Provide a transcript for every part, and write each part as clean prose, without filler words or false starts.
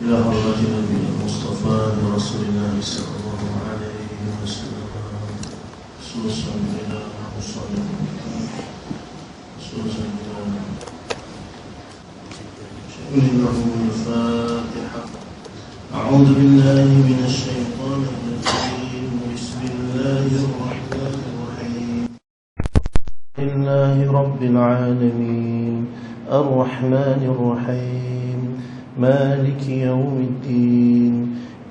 إلى حضرة النبي المصطفى برسول الله صلى الله عليه وسلم، خصوصا إلى مصلين، خصوصا إلى شكر لهم الفاتحة. أعوذ بالله من الشيطان الرجيم. بسم الله الرحمن الرحيم. لله رب العالمين الرحمن الرحيم مالك يوم الدين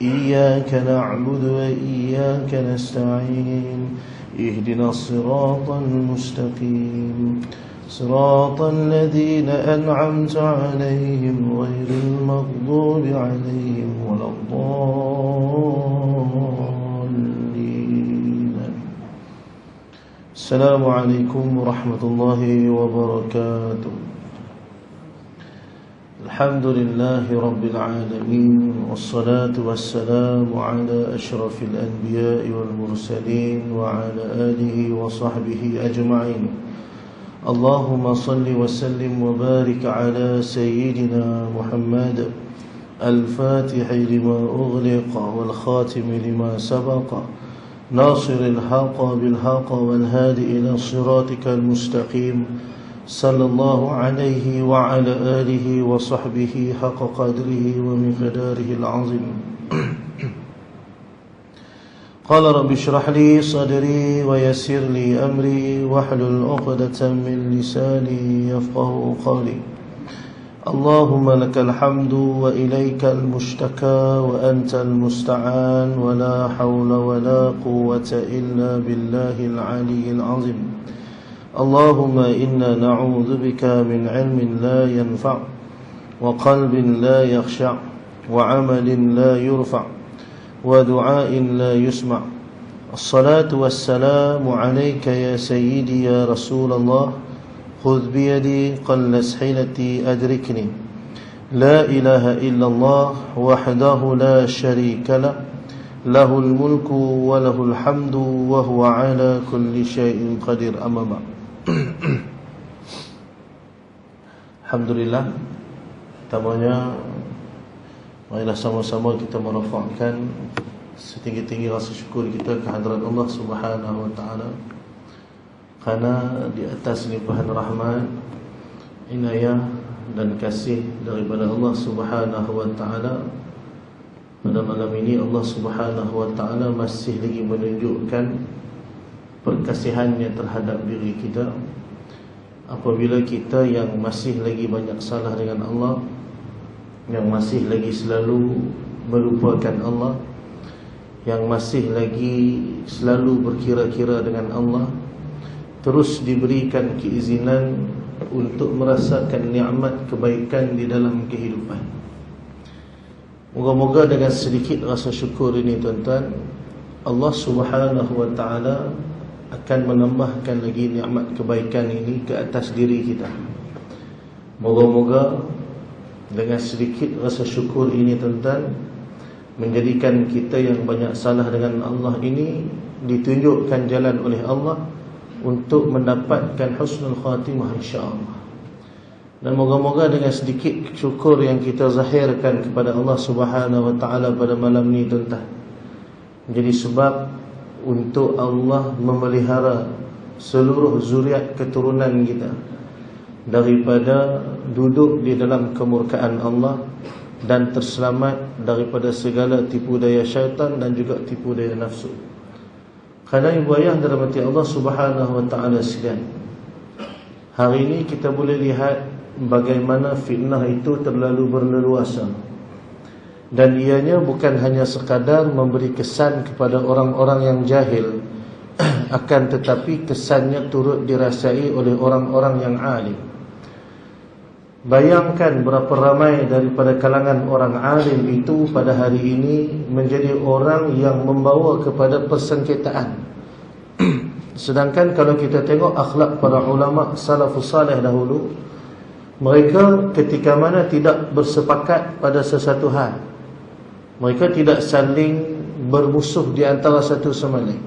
إياك نعبد وإياك نستعين اهدنا الصراط المستقيم صراط الذين أنعمت عليهم غير المغضوب عليهم ولا الضالين. السلام عليكم ورحمة الله وبركاته. الحمد لله رب العالمين والصلاة والسلام على أشرف الأنبياء والمرسلين وعلى آله وصحبه أجمعين. اللهم صل وسلم وبارك على سيدنا محمد الفاتح لما أغلق والخاتم لما سبق ناصر الحق بالحق والهادي إلى صراطك المستقيم صلى الله عليه وعلى آله وصحبه حق قدره ومقداره العظيم. قال رب اشرح لي صدري ويسر لي أمري واحلل عقدة من لساني يفقه قولي. اللهم لك الحمد وإليك المشتكى وأنت المستعان ولا حول ولا قوة إلا بالله العلي العظيم. اللهم إنا نعوذ بك من علم لا ينفع وقلب لا يخشع وعمل لا يرفع ودعاء لا يسمع. الصلاة والسلام عليك يا سيدي يا رسول الله. خذ بيدي قلس حيلتي أدركني. لا إله إلا الله وحده لا شريك له له الملك وله الحمد وهو على كل شيء قدير. أما بعد. Alhamdulillah, pertamanya marilah sama-sama kita merafakkan setinggi-tinggi rasa syukur kita kehadrat Allah Subhanahu wa taala, kerana di atas limpahan rahmat, inayah dan kasih daripada Allah Subhanahu wa taala, pada malam ini Allah Subhanahu wa taala masih lagi menunjukkan perkasihannya terhadap diri kita. Apabila kita yang masih lagi banyak salah dengan Allah, yang masih lagi selalu melupakan Allah, yang masih lagi selalu berkira-kira dengan Allah, terus diberikan keizinan untuk merasakan nikmat kebaikan di dalam kehidupan. Moga-moga dengan sedikit rasa syukur ini, tuan-tuan, Allah Subhanahu wa taala akan menambahkan lagi nikmat kebaikan ini ke atas diri kita. Moga-moga dengan sedikit rasa syukur ini, tuan-tuan, menjadikan kita yang banyak salah dengan Allah ini ditunjukkan jalan oleh Allah untuk mendapatkan husnul khatimah, insya-Allah. Dan moga-moga dengan sedikit syukur yang kita zahirkan kepada Allah Subhanahu wa taala pada malam ni, tuan-tuan, menjadi sebab untuk Allah memelihara seluruh zuriat keturunan kita daripada duduk di dalam kemurkaan Allah dan terselamat daripada segala tipu daya syaitan dan juga tipu daya nafsu. Kerana ibu ayah dirahmati Allah Subhanahu wa taala sekalian, hari ini kita boleh lihat bagaimana fitnah itu terlalu berleluasa, dan ianya bukan hanya sekadar memberi kesan kepada orang-orang yang jahil, akan tetapi kesannya turut dirasai oleh orang-orang yang alim. Bayangkan berapa ramai daripada kalangan orang alim itu pada hari ini menjadi orang yang membawa kepada persengketaan. Sedangkan kalau kita tengok akhlak para ulama salafus salih dahulu, mereka ketika mana tidak bersepakat pada sesuatu hal, mereka tidak saling bermusuh di antara satu sama lain.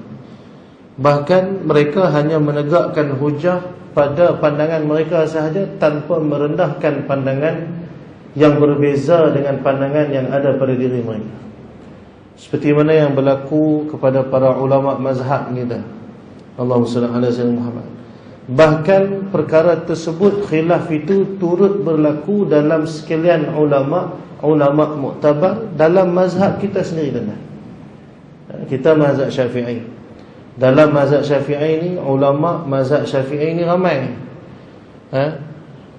Bahkan mereka hanya menegakkan hujah pada pandangan mereka sahaja tanpa merendahkan pandangan yang berbeza dengan pandangan yang ada pada diri mereka. Seperti mana yang berlaku kepada para ulama mazhab kita. Allahumma salli ala sayyidina Muhammad. Bahkan perkara tersebut, khilaf itu turut berlaku dalam sekalian ulama muktabar dalam mazhab kita sendiri. Kita mazhab Syafi'i. Dalam mazhab Syafi'i ini, ulama mazhab Syafi'i ini ramai.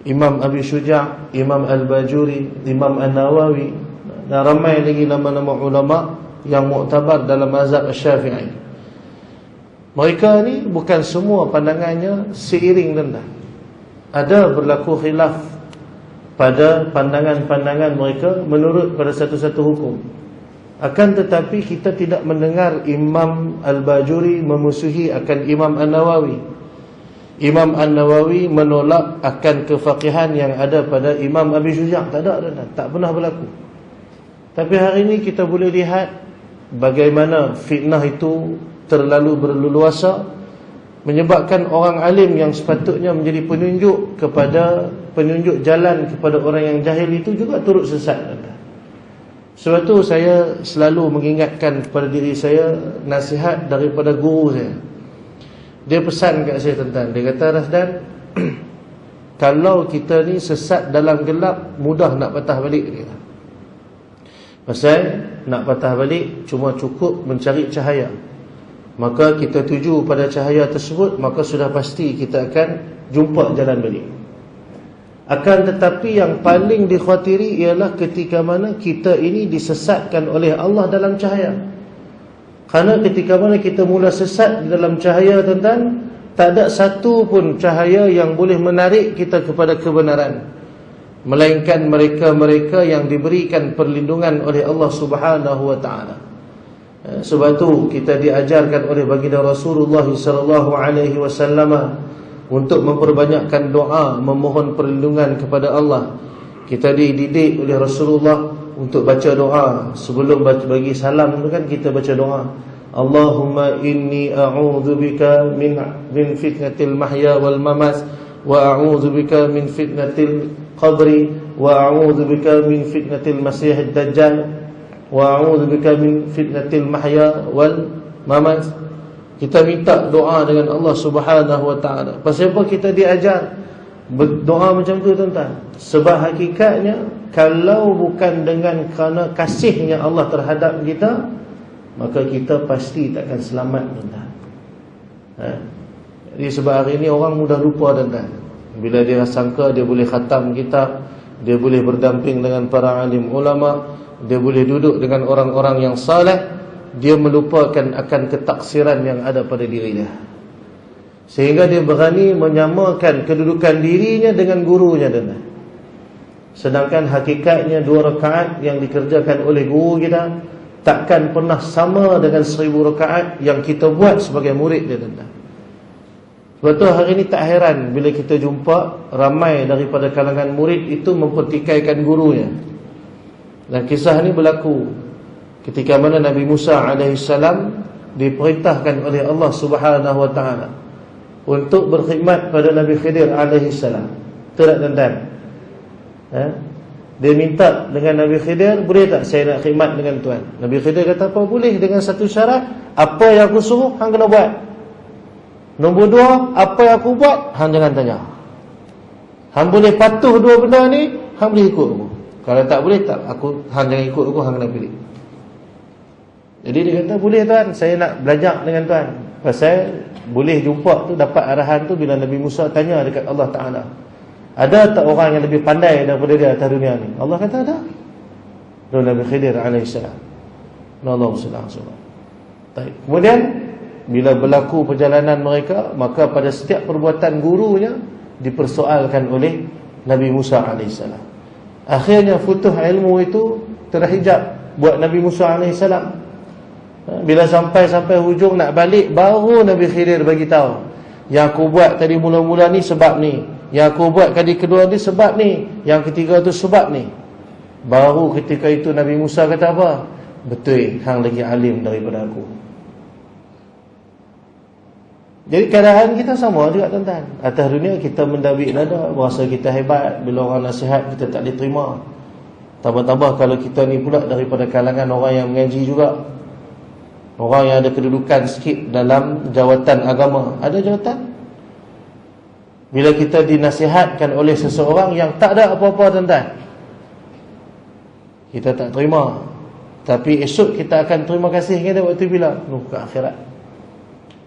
Imam Abi Syuja', Imam Al-Bajuri, Imam An-Nawawi, dan ramai lagi nama-nama ulama yang muktabar dalam mazhab Syafi'i. Mereka ni bukan semua pandangannya seiring rendah. Ada berlaku khilaf pada pandangan-pandangan mereka menurut pada satu-satu hukum. Akan tetapi kita tidak mendengar Imam Al-Bajuri memusuhi akan Imam An-Nawawi. Imam An-Nawawi menolak akan kefaqihan yang ada pada Imam Abi Syuja'. Tak pernah berlaku. Tapi hari ini kita boleh lihat bagaimana fitnah itu terlalu berleluasa, menyebabkan orang alim yang sepatutnya menjadi penunjuk jalan kepada orang yang jahil itu juga turut sesat. Sebab tu saya selalu mengingatkan kepada diri saya nasihat daripada guru saya. Dia pesan kat saya tentang, dia kata, Rasdan, kalau kita ni sesat dalam gelap, mudah nak patah balik dia. Pasal nak patah balik cuma cukup mencari cahaya. Maka kita tuju pada cahaya tersebut, maka sudah pasti kita akan jumpa jalan balik. Akan tetapi yang paling dikhawatiri ialah ketika mana kita ini disesatkan oleh Allah dalam cahaya. Kerana ketika mana kita mula sesat di dalam cahaya, tuan-tuan, tak ada satu pun cahaya yang boleh menarik kita kepada kebenaran, melainkan mereka-mereka yang diberikan perlindungan oleh Allah Subhanahu wa ta'ala. Sebab tu kita diajarkan oleh baginda Rasulullah sallallahu alaihi wasallam untuk memperbanyakkan doa, memohon perlindungan kepada Allah. Kita dididik oleh Rasulullah untuk baca doa sebelum bagi salam tu kan, kita baca doa, Allahumma inni a'udzubika min fitnatil mahya wal mamat, wa a'udzubika min fitnatil qabri, wa a'udzubika min fitnatil masiihid dajjal, wa a'udzubika min fitnatil mahya wal mamat. Kita minta doa dengan Allah Subhanahu wa ta'ala. Pasal apa kita diajar berdoa macam tu, tuan-tuan? Sebab hakikatnya kalau bukan dengan kerana kasihnya Allah terhadap kita, maka kita pasti takkan selamat, tuan-tuan. Jadi sebab hari ini orang mudah lupa, tuan-tuan. Bila dia sangka dia boleh khatam kitab, dia boleh berdamping dengan para alim ulama, dia boleh duduk dengan orang-orang yang saleh, dia melupakan akan ketaksiran yang ada pada diri dia, sehingga dia berani menyamakan kedudukan dirinya dengan gurunya. Sedangkan hakikatnya 2 rakaat yang dikerjakan oleh guru kita takkan pernah sama dengan 1000 rakaat yang kita buat sebagai murid dia. Sebab tu hari ini tak heran bila kita jumpa ramai daripada kalangan murid itu mempertikaikan gurunya. Dan kisah ni berlaku ketika mana Nabi Musa AS diperintahkan oleh Allah Subhanahu wa ta'ala untuk berkhidmat pada Nabi Khidir AS. Tak, tuan-tuan? Dia minta dengan Nabi Khidir, boleh tak saya nak khidmat dengan tuan? Nabi Khidir kata, apa boleh, dengan satu syarat, apa yang aku suruh hang kena buat. Nombor 2, apa yang aku buat hang jangan tanya. Hang boleh patuh 2 benda ni, hang boleh ikut aku. Kalau tak boleh, tak, hang jangan ikut aku, hang kena pilih. Jadi dia kata, boleh tuan, saya nak belajar dengan tuan. Pasal boleh jumpa tu, dapat arahan tu bila Nabi Musa tanya dekat Allah Ta'ala, ada tak orang yang lebih pandai daripada dia atas dunia ni? Allah kata ada. Dan Nabi Khidir AS. Allah SWT. Kemudian bila berlaku perjalanan mereka, maka pada setiap perbuatan gurunya dipersoalkan oleh Nabi Musa AS. Akhirnya futuh ilmu itu terhijab buat Nabi Musa AS. Bila sampai hujung nak balik, baru Nabi Khidir bagi tahu, yang aku buat tadi mula-mula ni sebab ni, yang aku buat kali kedua ni sebab ni, yang ketiga tu sebab ni. Baru ketika itu Nabi Musa kata apa? Betul, hang lagi alim daripada aku. Jadi keadaan kita sama juga, tuan-tuan. Atas dunia kita mendabik nada, berasa kita hebat. Bila orang nasihat kita tak boleh terima. Tambah-tambah kalau kita ni pula daripada kalangan orang yang mengaji juga, orang yang ada kedudukan sikit dalam jawatan agama. Ada jawatan. Bila kita dinasihatkan oleh seseorang yang tak ada apa-apa tuan-tuan, kita tak terima. Tapi esok kita akan terima kasih kita waktu bila? Ke akhirat.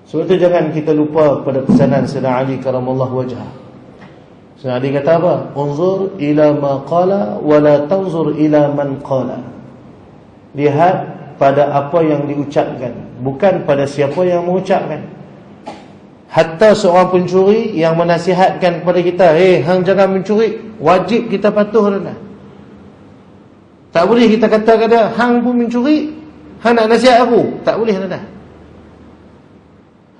Sebab itu jangan kita lupa pada pesanan Sayyidina Ali karamallahu wajhah. Sayyidina Ali kata apa? Unzur ila ma qala wa la tanzur ila man qala. Lihat pada apa yang diucapkan, bukan pada siapa yang mengucapkan. Hatta seorang pencuri yang menasihatkan kepada kita, hang jangan mencuri, wajib kita patuh dah. Tak boleh kita kata kada hang pun mencuri, hang nak nasihat aku, tak boleh dah.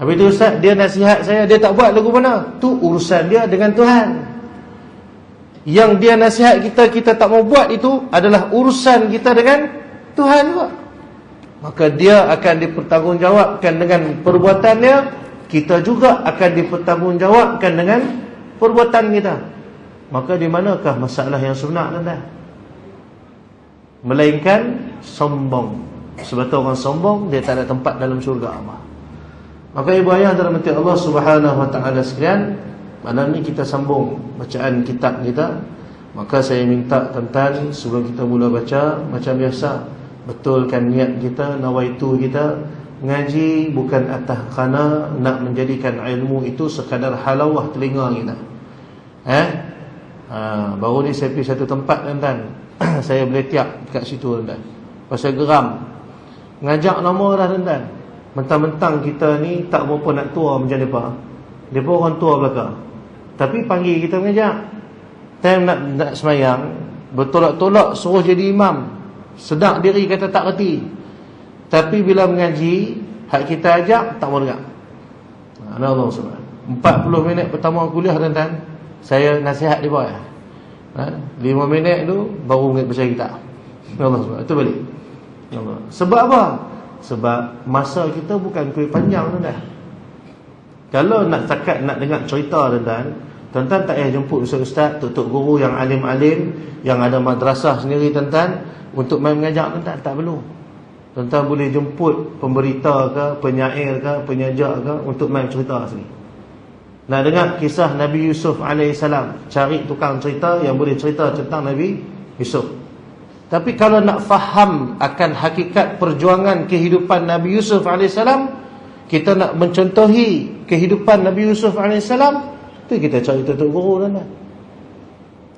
Habis tu ustaz, dia nasihat saya, dia tak buat lagu mana, tu urusan dia dengan Tuhan. Yang dia nasihat kita, kita tak mau buat, itu adalah urusan kita dengan Tuhan juga. Maka dia akan dipertanggungjawabkan dengan perbuatannya, kita juga akan dipertanggungjawabkan dengan perbuatan kita. Maka di manakah masalah yang sunnah anda? Melainkan sombong. Sebab tu orang sombong, dia tak ada tempat dalam syurga Allah. Maka ibu ayah dalam hati Allah Subhanahu wa ta'ala sekalian, malam ni kita sambung bacaan kitab kita. Maka saya minta tuan-tuan, sebelum kita mula baca, macam biasa, betulkan niat kita, nawaitu kita. Ngaji bukan atas kerana nak menjadikan ilmu itu sekadar halawah telinga kita. Baru ni saya pergi satu tempat tuan-tuan, saya boleh tiap dekat situ tuan-tuan, pasal geram. Ngajak nama dah tuan-tuan, mentang-mentang kita ni tak berapa nak tua macam mereka. Mereka orang tua belakang, tapi panggil kita mengajak. Time nak semayang, bertolak-tolak suruh jadi imam, sedar diri kata tak reti. Tapi bila mengaji, hak kita ajak, tak mau dengar. Allah SWT 40 minit pertama kuliah tuan-tuan, saya nasihat dia buat. 5 minit tu baru ingat baca kitab. Allah SWT, itu balik. Sebab apa? Sebab masa kita bukan kuih panjang tuan-tuan. Kalau nak cakap, nak dengar cerita tuan-tuan, tuan-tuan tak payah jemput ustaz-ustaz, tok-tok guru yang alim-alim, yang ada madrasah sendiri tuan-tuan, untuk main mengajar tuan-tuan, tak perlu. Tuan-tuan boleh jemput pemberita ke, penyair ke, penyajak ke, untuk main cerita sini. Nak dengar kisah Nabi Yusuf AS, cari tukang cerita yang boleh cerita tentang Nabi Yusuf. Tapi kalau nak faham akan hakikat perjuangan kehidupan Nabi Yusuf AS, kita nak mencontohi kehidupan Nabi Yusuf AS, tu kita cari tuan-tuan guru tuan-tuan.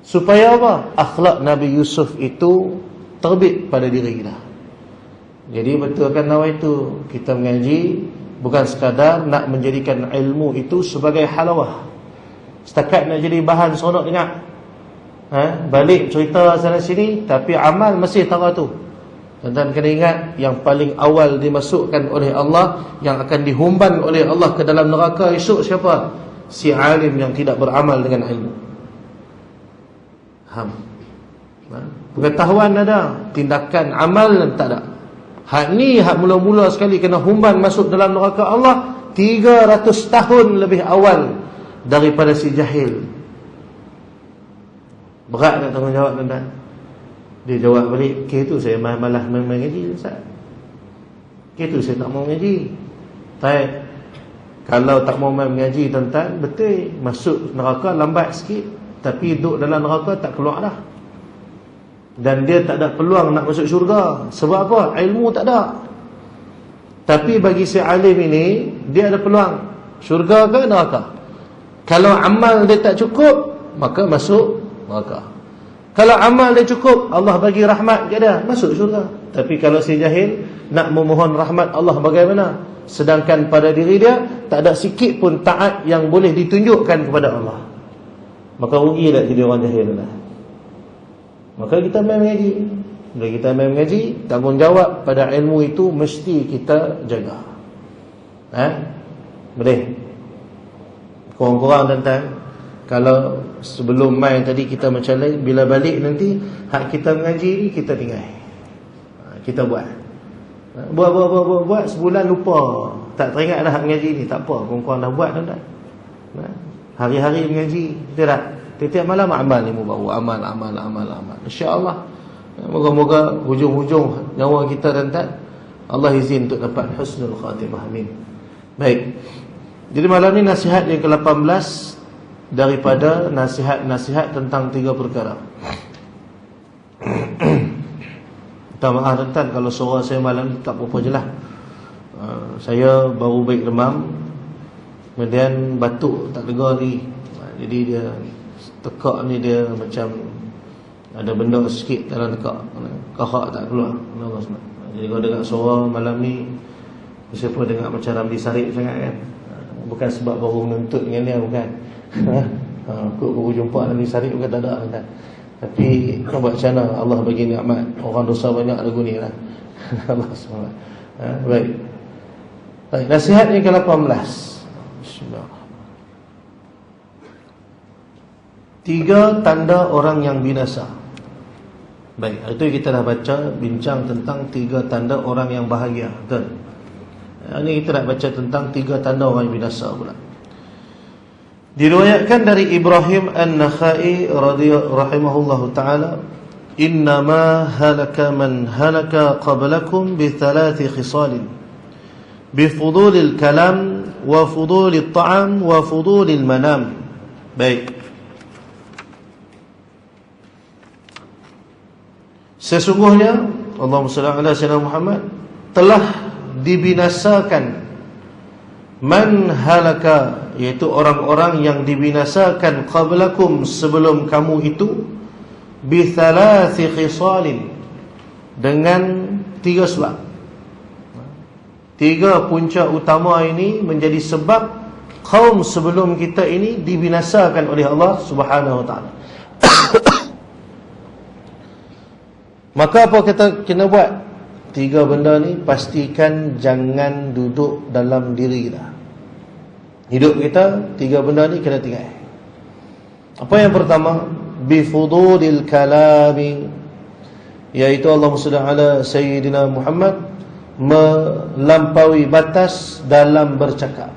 Supaya apa? Akhlak Nabi Yusuf itu terbit pada diri kita. Jadi betulkan nawaitu kita mengaji bukan sekadar nak menjadikan ilmu itu sebagai halawah, setakat nak jadi bahan seronok dengar. Balik cerita sana sini, tapi amal masih tara tu. Tuan-tuan kena ingat, yang paling awal dimasukkan oleh Allah, yang akan dihumban oleh Allah ke dalam neraka esok siapa? Si alim yang tidak beramal dengan ilmu. Pengetahuan ada, tindakan amal tak ada. Hak ni hak mula-mula sekali kena humban masuk dalam neraka Allah 300 tahun lebih awal daripada si jahil. Berat nak tanggungjawab tuan-tuan. Dia jawab balik, tu saya malas mengaji ustaz. Tu saya tak mau mengaji. Tapi kalau tak mau mengaji tuan-tuan, betul masuk neraka lambat sikit, tapi duduk dalam neraka tak keluar dah. Dan dia tak ada peluang nak masuk syurga. Sebab apa? Ilmu tak ada. Tapi bagi si alim ini, dia ada peluang syurga ke neraka. Kalau amal dia tak cukup, maka masuk neraka. Kalau amal dia cukup, Allah bagi rahmat dia, masuk syurga. Tapi kalau si jahil nak memohon rahmat Allah bagaimana? Sedangkan pada diri dia tak ada sikit pun taat yang boleh ditunjukkan kepada Allah, maka rugi tak jadi orang jahil lah. Maka kita main mengaji. Bila kita main mengaji, tanggungjawab pada ilmu itu mesti kita jaga. Boleh? Kurang-kurang tuan-tuan, kalau sebelum main tadi kita macam lain, bila balik nanti hak kita mengaji ni kita tinggal. Kita buat. Buat sebulan lupa. Tak teringat dah hak mengaji ni, tak apa, kurang-kurang dah buat tuan-tuan. Hari-hari mengaji, betul tak? Tiap malam amal ilmu baru, amal. InsyaAllah Moga-moga hujung-hujung nyawa kita tuan-tuan Allah izin untuk dapat husnul khatimah. Amin. Baik. Jadi malam ni nasihat yang ke-18 daripada nasihat-nasihat tentang 3 perkara. Minta maaf tuan-tuan kalau suara saya malam ni tak apa-apa je lah. Saya baru baik demam, kemudian batuk tak lega ni. Jadi dia tekak ni dia macam ada benda sikit dalam tekak, kahak tak keluar. Jadi kalau dengar suara malam ni siapa dengar macam Ramli Sarip sangat kan. Bukan sebab baru menuntut dengan dia, bukan. Aku baru jumpa Ramli Sarip bukan tak ada kan. Tapi nak buat macam mana, Allah bagi nikmat. Orang dosa banyak lagu ni lah. Allah SWT. Baik. Baik, nasihat yang ke-18. Bismillah. 3 tanda orang yang binasa. Baik, hari tu kita dah baca bincang tentang 3 tanda orang yang bahagia. Betul? Ini kita nak baca tentang 3 tanda orang yang binasa pula. Diriwayatkan dari Ibrahim An-Nakhai rahimahullahu ta'ala, innama halaka man halaka qablakum bi 3 khisalin, bi fudulil kalam, wa fudulil ta'am, wa fudulil manam. Baik. Sesungguhnya Allahumma salli ala sayyidina Muhammad, telah dibinasakan man halaka, iaitu orang-orang yang dibinasakan qablakum, sebelum kamu itu, bi 3 khisalin, dengan 3 sebab. 3 punca utama ini menjadi sebab kaum sebelum kita ini dibinasakan oleh Allah Subhanahu wa taala. Maka apa kita kena buat? 3 benda ni pastikan jangan duduk dalam diri kita. Hidup kita 3 benda ni kena tinggal. Apa yang pertama? Bifudulil kalami, iaitu Allahumma salli ala sayyidina Muhammad, melampaui batas dalam bercakap.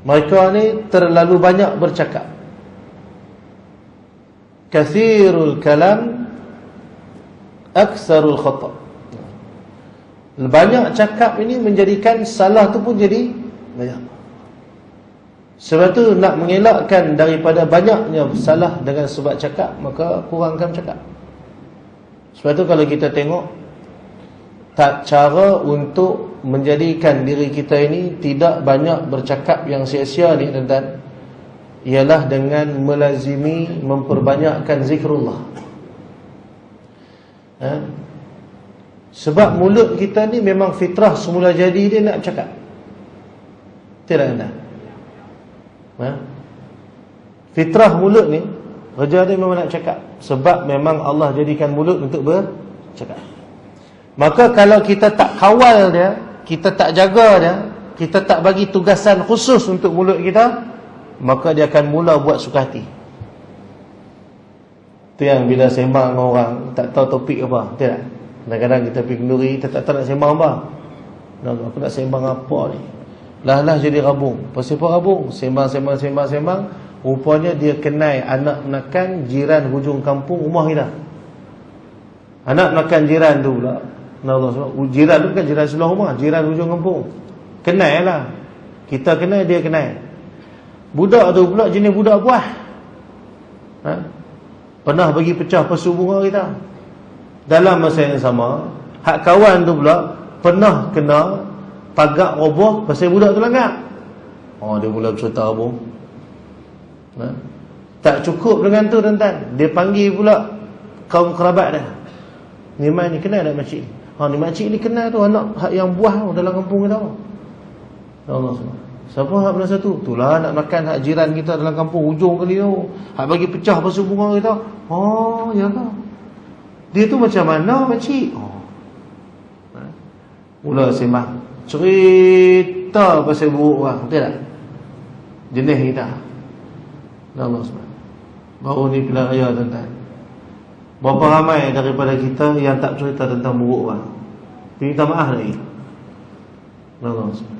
Mereka ni terlalu banyak bercakap. Kathirul kalam, aksarul khata'. Banyak cakap ini menjadikan salah tu pun jadi banyak. Sebab tu nak mengelakkan daripada banyaknya salah dengan sebab cakap, maka kurangkan cakap. Sebab tu kalau kita tengok, tak cara untuk menjadikan diri kita ini tidak banyak bercakap yang sia-sia ni tuan-tuan, ialah dengan melazimi memperbanyakkan zikrullah. Sebab mulut kita ni memang fitrah semula jadi dia nak bercakap. Tidak ada. Fitrah mulut ni kerja dia memang nak cakap. Sebab memang Allah jadikan mulut untuk bercakap. Maka kalau kita tak kawal dia, kita tak jaga dia, kita tak bagi tugasan khusus untuk mulut kita, maka dia akan mula buat suka hati. Itu yang bila sembang dengan orang tak tahu topik apa, tidak? Kadang-kadang kita pergi kenduri, kita tak tahu nak sembang apa. Aku nak sembang apa ni? Lah jadi rabung. Pasal apa rabung? Sembang. Rupanya dia kenal anak menakan jiran hujung kampung rumah kita. Anak menakan jiran tu pula. Jiran tu bukan jiran sebelah rumah, jiran hujung kampung. Kenal lah. Kita kenal, dia kenal. Budak tu pula jenis budak buah. Pernah bagi pecah pasu bunga kita. Dalam masa yang sama, hak kawan tu pula pernah kena pagak roboh pasal budak tu langgar. Dia mula bercerita apa. Tak cukup dengan tu tuan-tuan, dia panggil pula kaum kerabat dia. Ni mai ni kenal tak makcik? Ni makcik ni kenal tu anak hak yang buah tu dalam kampung kita. Allah SWT. Siapa hak belah satu? Itulah nak makan hak jiran kita dalam kampung hujung kali tu. Hak bagi pecah pasu bunga kita. Ya ke? Dia tu macam mana makcik? Mula sembang, cerita pasal buruk orang, betul tak? Jenis kita. Allah SWT. Baru ni pilihan raya tuan-tuan. Berapa ramai daripada kita yang tak cerita tentang buruk orang? Minta maaf lagi. Allah SWT.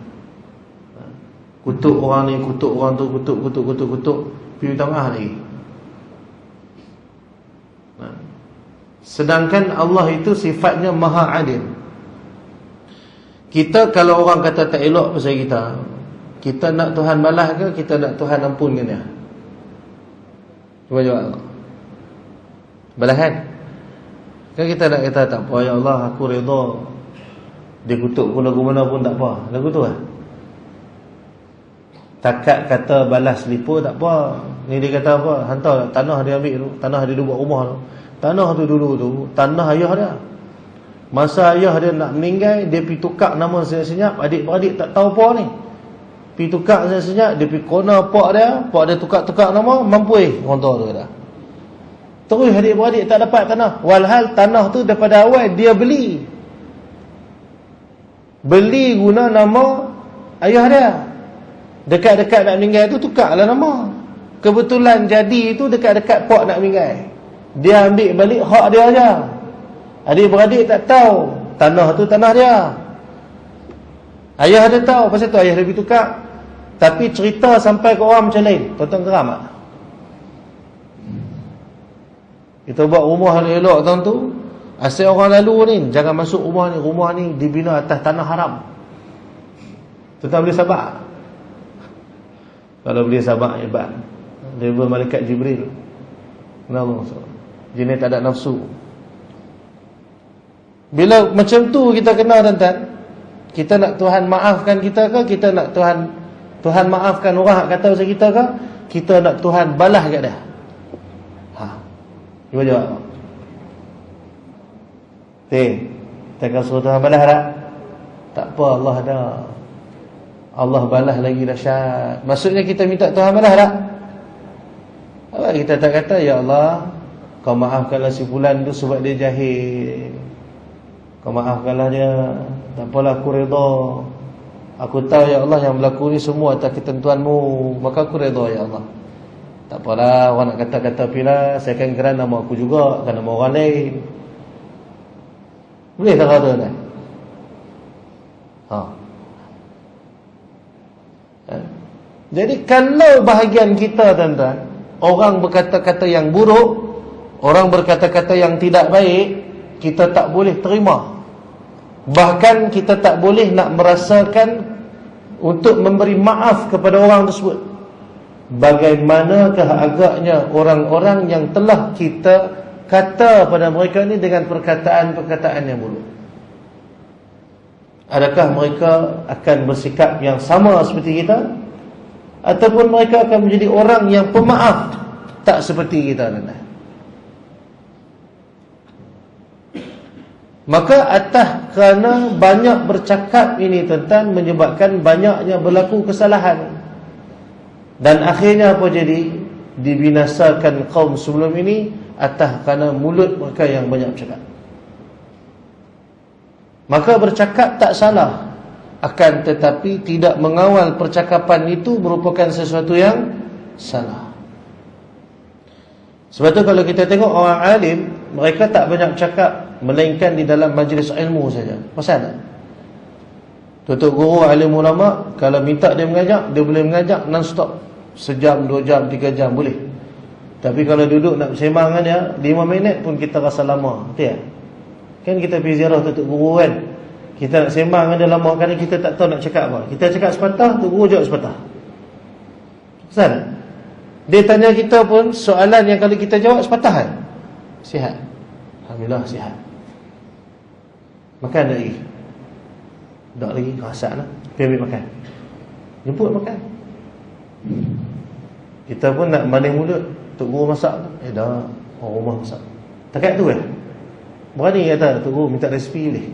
Kutuk orang ni, kutuk orang tu, kutuk. Minta maaf lagi. Sedangkan Allah itu sifatnya maha adil. Kita kalau orang kata tak elok pasal kita, kita nak Tuhan balas ke, kita nak Tuhan ampunkan dia? Cuba jawab. Balas kan? Kan kita nak kata tak apa, ya Allah aku redha dia kutuk pun lagu mana pun tak apa. Lagu tu lah. Takat kata balas lipo tak apa. Ni dia kata apa? Hantar tanah dia ambil tu, tanah dia buat rumah tu. Tanah tu dulu tu tanah ayah dia. Masa ayah dia nak meninggal, dia pergi tukar nama senyap-senyap. Adik-beradik tak tahu apa ni. Pergi tukar senyap-senyap, dia pergi corner pak dia tukar-tukar nama, mampu orang tua tu kata. Terus adik-beradik tak dapat tanah. Walhal tanah tu daripada awal dia beli guna nama ayah dia. Dekat-dekat nak meninggal tu tukarlah nama. Kebetulan jadi tu dekat-dekat pak nak meninggal. Dia ambil balik hak dia aja. Adik-beradik tak tahu tanah tu tanah dia. Ayah dia tahu, pasal tu ayah dia pergi tukar. Tapi cerita sampai ke orang macam lain. Tuan-tuan geram tak? Kita buat rumah elok tuan tu, asal orang lalu ni jangan masuk rumah ni. Rumah ni dibina atas tanah haram. Tuan-tuan boleh sabar? Kalau boleh sabar, hebat. Daripada malaikat Jibril. Kenapa? Jenis tak ada nafsu. Bila macam tu kita kenal tuan-tuan, kita nak Tuhan maafkan kita ke, kita nak Tuhan maafkan orang yang kata pasal kita ke, kita nak Tuhan balas kat dia? Cuba jawab. Kita akan suruh Tuhan balas tak? Tak apa, Allah ada. Allah balas lagi dahsyat. Maksudnya kita minta Tuhan balas tak? Apa kita tak kata, ya Allah, kau maafkanlah si fulan tu sebab dia jahil. Kau maafkanlah dia. Tak apalah, aku redha. Aku tahu ya Allah yang berlaku ni semua atas ketentuanmu, maka aku redha ya Allah. Tak apalah, orang nak kata-kata pila, saya akan kira nama aku juga, bukan nama orang lain. Boleh tak kata tak? Jadi kalau bahagian kita tuan-tuan, orang berkata-kata yang buruk, orang berkata-kata yang tidak baik, kita tak boleh terima. Bahkan kita tak boleh nak merasakan untuk memberi maaf kepada orang tersebut. Bagaimanakah agaknya orang-orang yang telah kita kata pada mereka ni dengan perkataan-perkataan yang buruk? Adakah mereka akan bersikap yang sama seperti kita? Ataupun mereka akan menjadi orang yang pemaaf, tak seperti kita? Maka atas kerana banyak bercakap ini tuan-tuan, menyebabkan banyaknya berlaku kesalahan. Dan akhirnya apa jadi? Dibinasakan kaum sebelum ini atas kerana mulut mereka yang banyak bercakap. Maka bercakap tak salah, akan tetapi tidak mengawal percakapan itu merupakan sesuatu yang salah. Sebab tu kalau kita tengok orang alim, mereka tak banyak bercakap, melainkan di dalam majlis ilmu saja. Pasal tak? Tutup guru alim ulama, kalau minta dia mengajak, dia boleh mengajak non-stop. Sejam, 2 jam, 3 jam boleh. Tapi kalau duduk nak bersembang dengan dia 5 minit pun kita rasa lama. Betul tak? Kan kita pergi ziarah tutup guru kan, kita nak sembang dengan dia lama, kerana kita tak tahu nak cakap apa. Kita cakap sepatah, tutup guru jawab sepatah. Betul tak? Dia tanya kita pun soalan yang kalau kita jawab sepatah kan? Sihat. Alhamdulillah sihat. Makan lagi. Tak lagi, rasa lah. Pergi ambil makan. Jemput makan. Kita pun nak manis mulut, Tok Guru masak tu, dah orang rumah masak. Takat tu berani kata Tok Guru minta resipi boleh.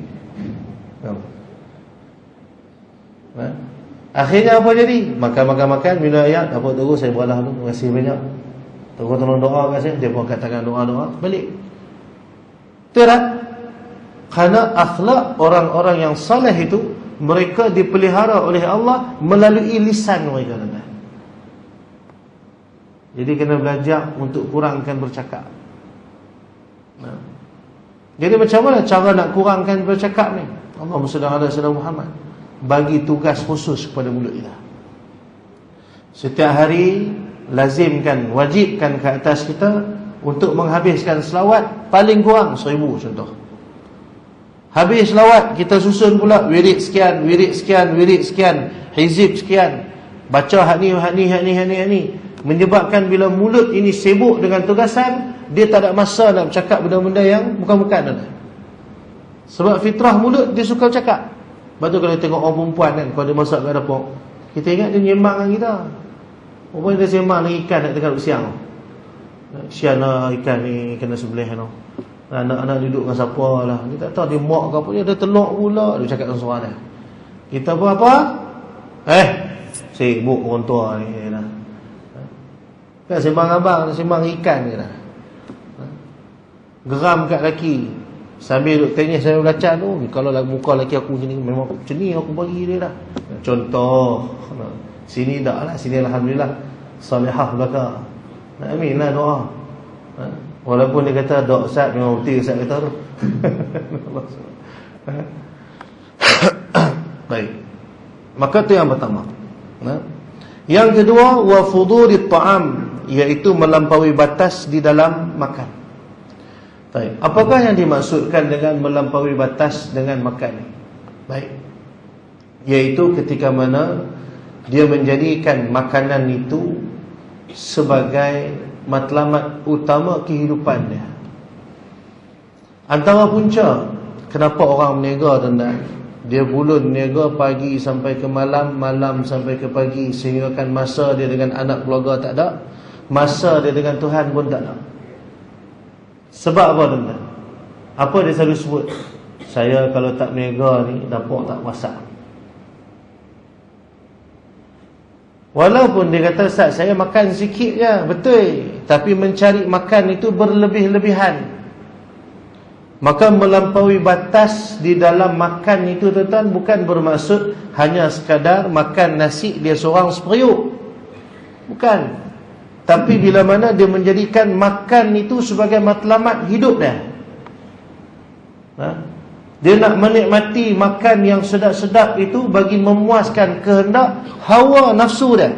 Akhirnya apa jadi? Makan, minum ayat. Apa Tok Guru, saya beralah dulu, terima kasih banyak. Tok Guru tolong doa kat saya. Dia pun katakan doa-doa, balik. Betul tak? Kerana akhlak orang-orang yang saleh itu, mereka dipelihara oleh Allah melalui lisan mereka. Jadi kena belajar untuk kurangkan bercakap. Jadi macam mana cara nak kurangkan bercakap ni? Allahumma salli ala sayyidina Muhammad. Bagi tugas khusus kepada mulut kita. Setiap hari lazimkan, wajibkan ke atas kita untuk menghabiskan selawat paling kurang 1000 contoh. Habis selawat, kita susun pula wirid sekian, wirid sekian, wirid sekian, hizib sekian, baca hak ni. Menyebabkan bila mulut ini sibuk dengan tugasan, dia tak ada masa nak bercakap benda-benda yang bukan-bukan. Sebab fitrah mulut dia suka bercakap. Lepas tu kalau tengok orang perempuan kan, kalau dia masak kat dapur, kita ingat dia nyembang dengan kita. Rupanya dia sembang dengan ikan nak tengah siang. Sian lah ikan ni kena sembelih tu. Anak-anak duduk dengan siapa lah, dia tak tahu dia muak ke apa, dia ada telur pula. Dia cakap dengan seorang dia, kita pun apa? Sibuk orang tua ni dah. Kan sembang abang, sembang ikan je dah. Geram kat laki, sambil duduk tenis sambil belacan tu, kalau muka laki aku macam ni, memang macam ni aku bagi dia dah. Contoh, sini dah lah, sini alhamdulillah salihah belaka. Amin lah doa. Walaupun dia kata doa Ustaz memang betul Ustaz kata tu. Baik. Maka tu yang pertama. Yang kedua, wa fudurit ta'am, iaitu melampaui batas di dalam makan. Baik. Apakah yang dimaksudkan dengan melampaui batas dengan makan? Baik. Iaitu ketika mana dia menjadikan makanan itu sebagai matlamat utama kehidupan dia. Antara punca kenapa orang berniaga, tuan-tuan, dia bulun niaga pagi sampai ke malam, malam sampai ke pagi, sehingga kan masa dia dengan anak keluarga tak ada, masa dia dengan Tuhan pun tak ada. Sebab apa, tuan-tuan? Apa dia selalu sebut? Saya kalau tak niaga ni, dapur tak masak. Walaupun dia kata, Ustaz, saya makan sikit je, betul, tapi mencari makan itu berlebih-lebihan. Maka melampaui batas di dalam makan itu, tuan-tuan, bukan bermaksud hanya sekadar makan nasi dia seorang seperiuk. Bukan. Tapi bila mana dia menjadikan makan itu sebagai matlamat hidup dia. Dia nak menikmati makan yang sedap-sedap itu bagi memuaskan kehendak hawa nafsu dia.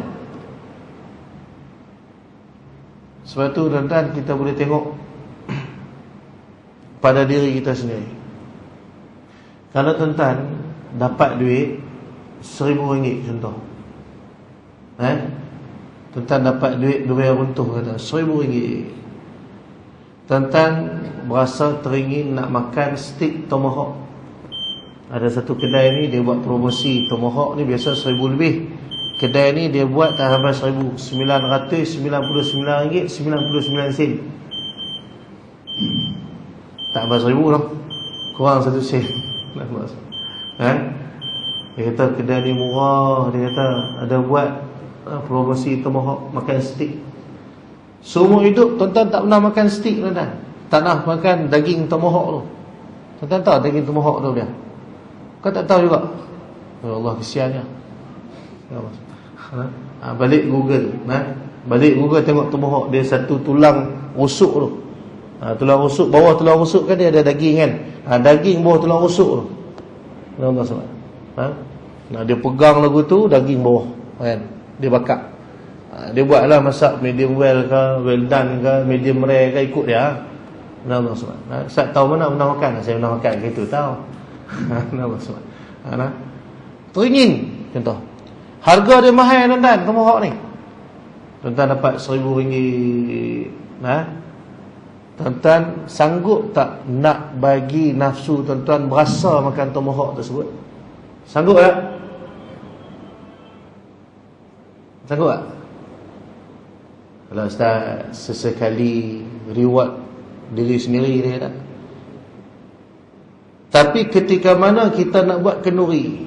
Sebab tu, tuan-tuan, kita boleh tengok pada diri kita sendiri. Kalau tuan-tuan dapat duit RM1,000 contoh, tuan-tuan dapat duit 2 runtuh kata RM1,000, tuan-tuan berasa teringin nak makan steak tomahawk. Ada satu kedai ni dia buat promosi tomahawk ni biasa RM1,000 lebih. Kedai ni dia buat tak sampai RM1,000, RM999.99. Tak sampai RM1,000 dah, kurang 1 sen. Dia kata kedai ni murah, dia kata ada buat promosi tomahawk, makan steak. Seumur hidup tuan-tuan tak pernah makan steak, tuan-tuan. Tak pernah makan daging tomahawk tu. Tuan-tuan tahu daging tomahawk tu dia? Kau tak tahu juga? Ya Allah, kesiannya. Balik Google, balik Google tengok tomahawk, dia satu tulang rusuk tu. Tulang rusuk, bawah tulang rusuk kan dia ada daging kan. Daging bawah tulang rusuk tu. Ya Allah SWT. Dia pegang lagu tu, daging bawah kan, dia bakar. Dia buatlah masak medium well ke, well done ke, medium rare ke, ikut dia. Allah SWT. Ustaz tahu mana pernah makan? Saya pernah makan gitu, tahu. Allah SWT. Teringin contoh. Harga dia mahal, tuan-tuan, tomahawk ni. Tuan-tuan dapat RM1,000. Tuan-tuan sanggup tak nak bagi nafsu tuan-tuan berasa makan tomahawk tersebut? Sanggup tak? Sanggup tak? Kalau Ustaz sesekali reward diri sendiri dia tak? Tapi ketika mana kita nak buat kenduri,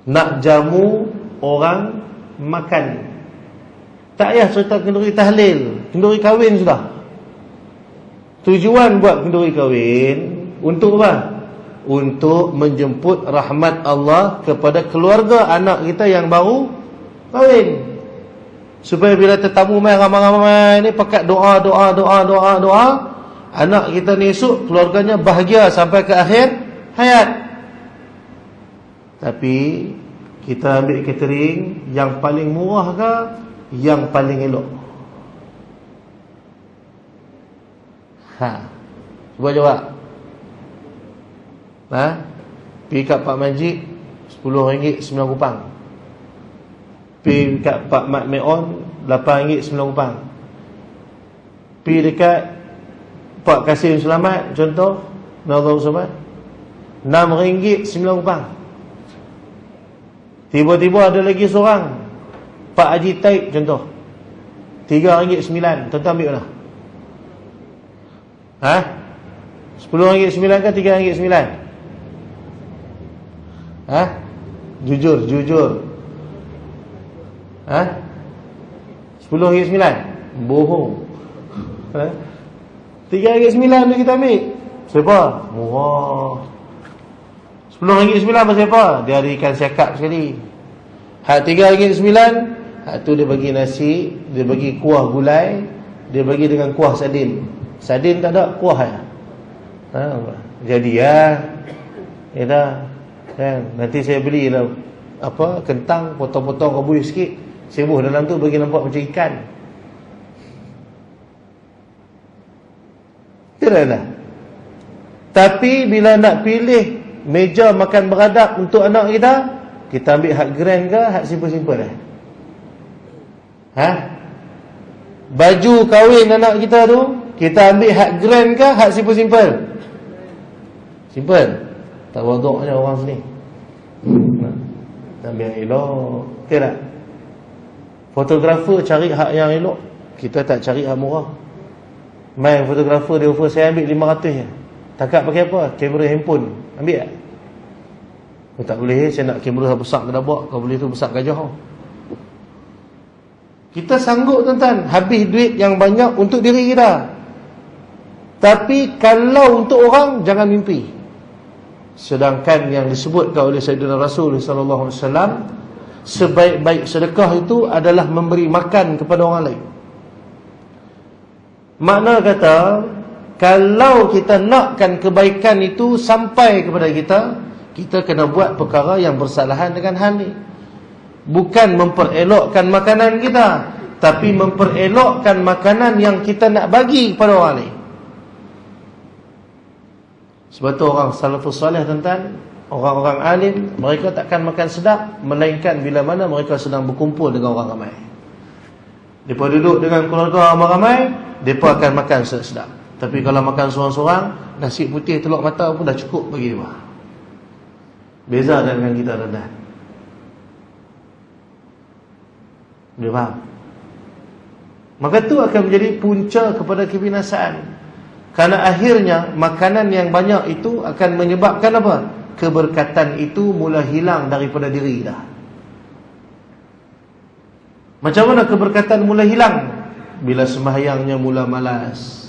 nak jamu orang makan, tak payah cerita kenduri tahlil, kenduri kahwin sudah. Tujuan buat kenduri kahwin untuk apa? Untuk menjemput rahmat Allah kepada keluarga anak kita yang baru kahwin. Supaya bila tetamu mai ramai-ramai ni pakat doa, anak kita ni esok keluarganya bahagia sampai ke akhir hayat. Tapi kita ambil catering yang paling murah ke, yang paling elok? Cuba jawab. Pergi kat Pak Majid RM10.9. Pergi kat Pak Mat Meon RM8.9. Pergi dekat Pak Kasim Selamat, contoh Nazarul Somad, RM6.9. Tiba-tiba ada lagi seorang, Pak Haji Taib contoh, RM3.9. Tuan-tuan ambil lah. RM10.9 ke RM3.9? Jujur. RM10.9? Bohong. RM3.9 tu kita ambil. Siapa? Murah. RM10.9 pasal apa? Dia ada ikan siakap sekali. RM3.9, tu dia bagi nasi, dia bagi kuah gulai, dia bagi dengan kuah sardin. Sardin tak ada, kuah ya. Jadi ya dah. Nanti saya beli lah kentang, potong-potong rebus sikit, sebuh dalam tu bagi nampak macam ikan. Tidak lah. Tapi bila nak pilih meja makan beradab untuk anak kita ambil hak grand ke hak simple-simple lah? Baju kahwin anak kita tu, kita ambil hak grand ke hak simple-simple? Simple. Tak waduknya orang sini. Ambil yang elok. Betul tak? Fotografer cari hak yang elok, kita tak cari hak murah. Main fotografer dia offer saya ambil 500 je. Takak pakai apa? Kamera handphone. Ambil tak? Tak boleh, saya nak kamera besar ke dabak. Kau boleh tu besar gajah. Kita sanggup tuan-tuan habis duit yang banyak untuk diri kita. Tapi kalau untuk orang, jangan mimpi. Sedangkan yang disebutkan oleh Sayyidina Rasul sallallahu alaihi wasallam, sebaik-baik sedekah itu adalah memberi makan kepada orang lain. Makna kata, kalau kita nakkan kebaikan itu sampai kepada kita kena buat perkara yang bersalahan dengan hal ni. Bukan memperelokkan makanan kita, tapi memperelokkan makanan yang kita nak bagi kepada orang lain. Sebab tu orang salafus salih tuan-tuan, orang-orang alim, mereka takkan makan sedap melainkan bila mana mereka sedang berkumpul dengan orang ramai. Mereka duduk dengan keluarga ramai-ramai, mereka akan makan sedap. Tapi kalau makan seorang-seorang, nasi putih telur mata pun dah cukup bagi dia. Beza dengan kita tuan-tuan. Dia faham? Maka tu akan menjadi punca kepada kebinasaan. Karena akhirnya makanan yang banyak itu akan menyebabkan apa? Keberkatan itu mula hilang daripada diri dah. Macam mana keberkatan mula hilang? Bila sembahyangnya mula malas.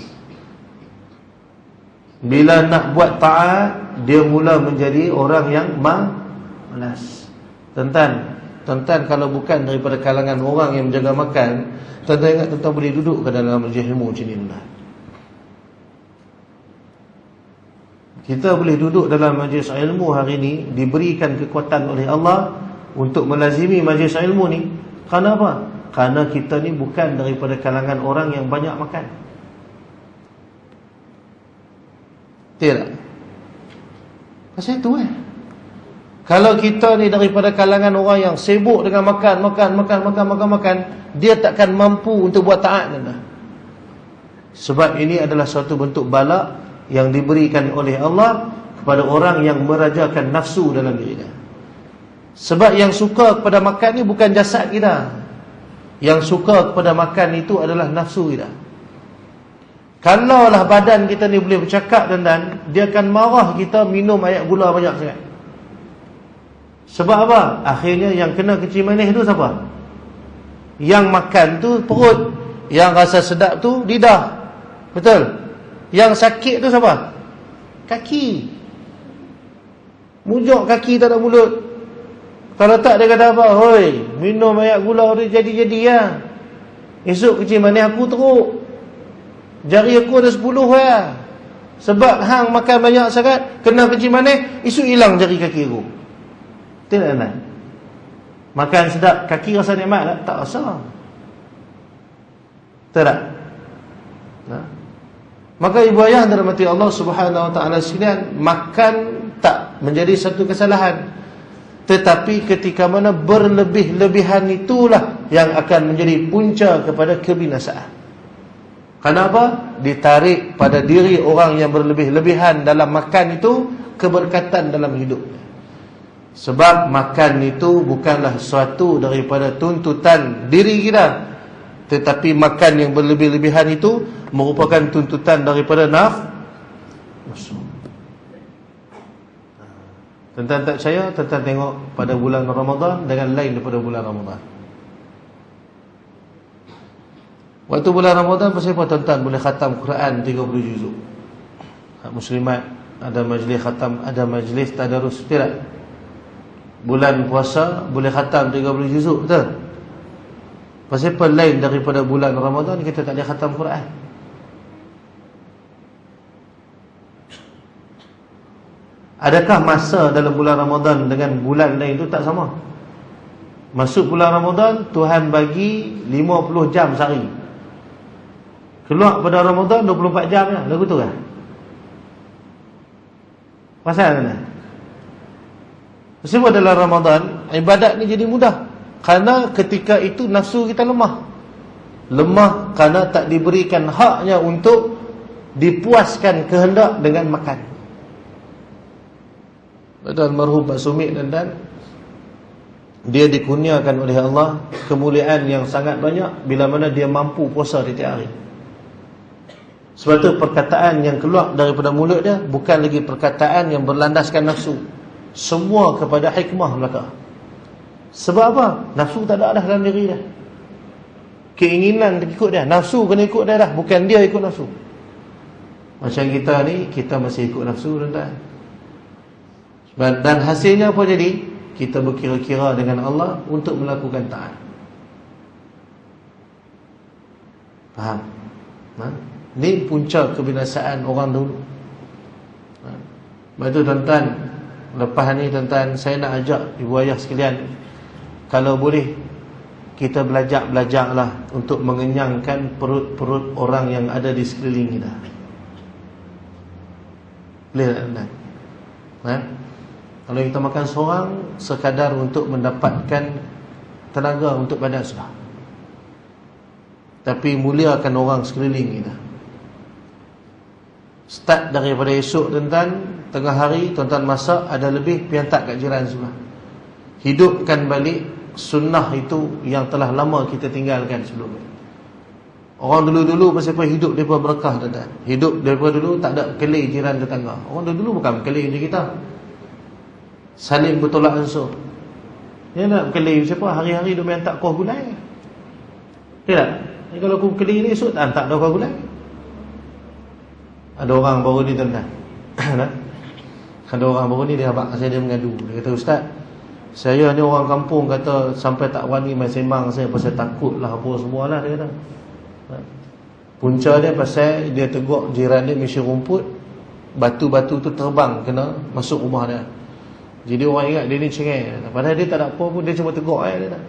Bila nak buat taat, dia mula menjadi orang yang malas. Tuan-tuan, kalau bukan daripada kalangan orang yang menjaga makan, tuan-tuan ingat tuan-tuan boleh duduk ke dalam majlis ilmu macam ni tuan? Kita boleh duduk dalam majlis ilmu hari ini, diberikan kekuatan oleh Allah untuk melazimi majlis ilmu ni. Kerana apa? Kerana kita ni bukan daripada kalangan orang yang banyak makan. Tidak. Pasal itu kalau kita ni daripada kalangan orang yang sibuk dengan makan, dia takkan mampu untuk buat taat. Sebab ini adalah suatu bentuk bala yang diberikan oleh Allah kepada orang yang merajakan nafsu dalam dirinya. Sebab yang suka kepada makan ni bukan jasad kita. Yang suka kepada makan itu adalah nafsu kita. Kalaulah badan kita ni boleh bercakap dan dia akan marah kita minum air gula banyak sangat. Sebab apa? Akhirnya yang kena kecil manis tu siapa? Yang makan tu perut, yang rasa sedap tu lidah. Betul? Yang sakit tu siapa? Kaki. Mujok kaki tak ada mulut. Kalau tak dia kata apa? Hoi, minum air gula dia jadi-jadi ya. Esok kecil manis aku teruk. Jari aku ada 10 ya. Sebab hang makan banyak sangat, kena kecil manis, esok hilang jari kaki aku. Tidak nak. Makan sedap, kaki rasa nikmat tak? Tak rasa. Tak. Maka ibu ayah dan rahmati Allah Subhanahu wa taala sekalian, makan tak menjadi satu kesalahan, tetapi ketika mana berlebih-lebihan itulah yang akan menjadi punca kepada kebinasaan. Kenapa? Ditarik pada diri orang yang berlebih-lebihan dalam makan itu keberkatan dalam hidup. Sebab makan itu bukanlah suatu daripada tuntutan diri kita, tetapi makan yang berlebih-lebihan itu merupakan tuntutan daripada nafsu. Tuan-tuan tak percaya, tuan-tuan tengok pada bulan Ramadan dengan lain daripada bulan Ramadan. Waktu bulan Ramadan, pasal apa tuan-tuan boleh khatam Quran 30 juzuk? Muslimat ada majlis khatam, ada majlis tadarus, tidak? Bulan puasa boleh khatam 30 juzuk, betul? Pasal apa lain daripada bulan Ramadan kita tak boleh khatam Quran? Adakah masa dalam bulan Ramadan dengan bulan lain itu tak sama? Masuk bulan Ramadan, Tuhan bagi 50 jam sehari. Keluar pada Ramadan 24 jam je. Lagu tu kan? Pasal mana? Sebab dalam Ramadan ibadat ni jadi mudah. Kerana ketika itu nafsu kita lemah. Lemah kerana tak diberikan haknya untuk dipuaskan kehendak dengan makan. Betul, almarhum Pak Sumit dan dia dikurniakan oleh Allah kemuliaan yang sangat banyak bila mana dia mampu puasa di tiap hari. Sebab tu perkataan yang keluar daripada mulut dia bukan lagi perkataan yang berlandaskan nafsu. Semua kepada hikmah belaka. Sebab apa? Nafsu tak ada dah dalam diri dia. Keinginan ikut dia, nafsu kena ikut dia dah, bukan dia ikut nafsu. Macam kita ni, kita masih ikut nafsu, tuan-tuan. Dan hasilnya apa jadi? Kita berkira-kira dengan Allah untuk melakukan taat. Faham? Ini punca kebinasaan orang dulu. Sebab itu tuan-tuan, lepas ni tuan-tuan, saya nak ajak ibu ayah sekalian, kalau boleh kita belajar-belajarlah untuk mengenyangkan perut-perut orang yang ada di sekeliling kita. Boleh tak tuan-tuan? Kalau kita makan seorang sekadar untuk mendapatkan tenaga untuk badan sudah, tapi muliakan orang sekeliling kita. Start daripada esok tuan-tuan, tengah hari tuan-tuan masak, ada lebih piantak kat jiran sebelah. Hidupkan balik sunnah itu yang telah lama kita tinggalkan sebelum ini. Orang dulu-dulu pasal apa hidup mereka berkah, tuan-tuan. Hidup mereka dulu tak ada kelih jiran tetangga. Orang dulu bukan kelih macam kita, saling bertolak ansur. Dia nak kelih siapa? Hari-hari dia main tak kuah gulai. Tidak? Kalau aku kelih ni esok tak ada kuah gulai. Ada orang baru ni tuan-tuan. Ada orang baru ni dia abang saya, dia mengadu. Dia kata, Ustaz, saya ni orang kampung, kata sampai tak berani main sembang saya pasal takut lah apa semualah, dia kata. Punca dia pasal dia tegur jiran dia misi rumput, batu-batu tu terbang kena masuk rumah dia. Jadi orang ingat dia ni cengai. Padahal dia tak ada apa pun, dia cuma tegur dia tak.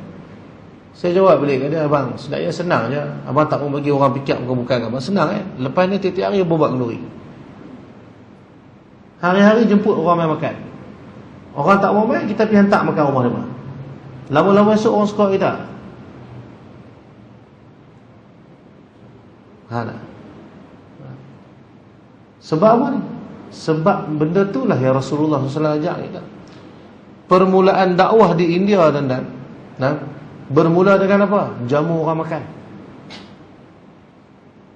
Saya jawab balik kat dia, abang, sebenarnya senang je. Abang tak mau bagi orang fikir bukan-bukan abang. Senang Lepas ni tiap-tiap hari buat kenduri. Hari-hari jemput orang main makan. Orang tak mau main, kita pergi hantar makan rumah dia. Lama-lama esok orang suka kita. Tak? Sebab apa ni? Sebab benda tu lah yang Rasulullah SAW ajak kita. Permulaan dakwah di India dan bermula dengan apa? Jamu orang makan.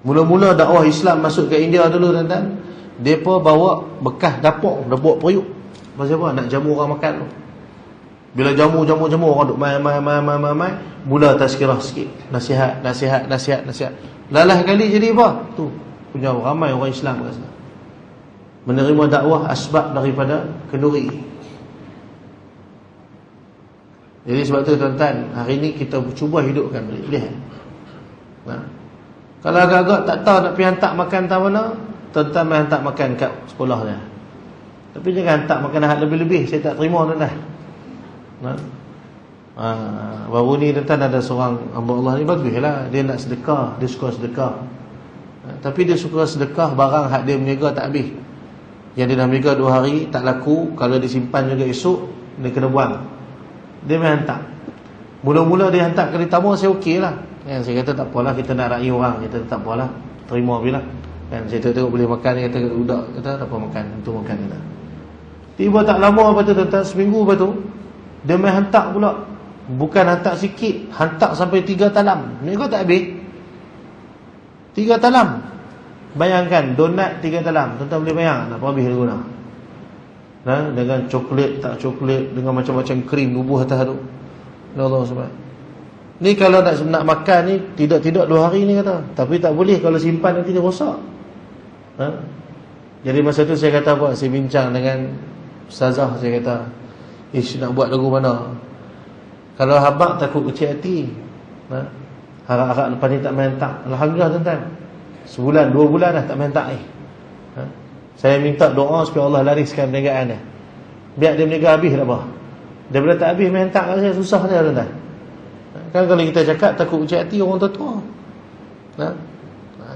Mula-mula dakwah Islam masuk ke India dulu dan depa bawa bekas dapur, dapur periuk. Pasal apa? Nak jamu orang makan tu. Bila jamu orang duk mai, mula tazkirah sikit, nasihat. Lalah kali jadi apa? Tu punya ramai orang Islam kat sana menerima dakwah asbab daripada kenduri. Jadi sebab tu tuan-tuan, hari ni kita cuba hidupkan balik. Lihat. Kalau agak-agak tak tahu nak pergi hantar makan tak mana, tuan-tuan main hantar makan kat sekolah dia. Tapi jangan hantar makan hal lebih-lebih, saya tak terima tuan-tuan. Baru ni tuan-tuan ada seorang hamba Allah ni baguslah, dia nak sedekah, dia suka sedekah. Tapi dia suka sedekah barang hak dia berniaga tak habis. Yang dia dah berniaga 2 hari tak laku, kalau disimpan juga esok dia kena buang. Dia main hantar. Mula-mula dia hantar kali tamu, saya okey lah kan, saya kata tak apalah, kita nak raih orang, kita tak apalah, terima bila kan. Saya tengok boleh makan, dia kata budak kata tak apa makan, untuk makan kita. Tiba tak lama lepas tu, tentang seminggu lepas tu dia main hantar pula. Bukan hantar sikit, hantar sampai 3 talam. Ni kau tak habis 3 talam. Bayangkan donat 3 talam. Tuan-tuan boleh bayang tak habis dia guna. Dengan coklat tak coklat, dengan macam-macam krim bubuh atas tu. Allah SWT. Ni kalau nak makan ni tidak 2 hari ni kata. Tapi tak boleh kalau simpan nanti dia rosak. Jadi masa tu saya kata apa? Saya bincang dengan ustazah, saya kata, nak buat lagu mana? Kalau habaq takut kecil hati. Harap-harap lepas ni tak main tak. Alhamdulillah tuan-tuan. Sebulan 2 bulan dah tak main tak ni. Saya minta doa supaya Allah lariskan perniagaan dia. Biar dia berniaga habis tak apa. Daripada tak habis main tak saya susah dia tuan-tuan. Kan kalau kita cakap takut kecil hati orang tua-tua.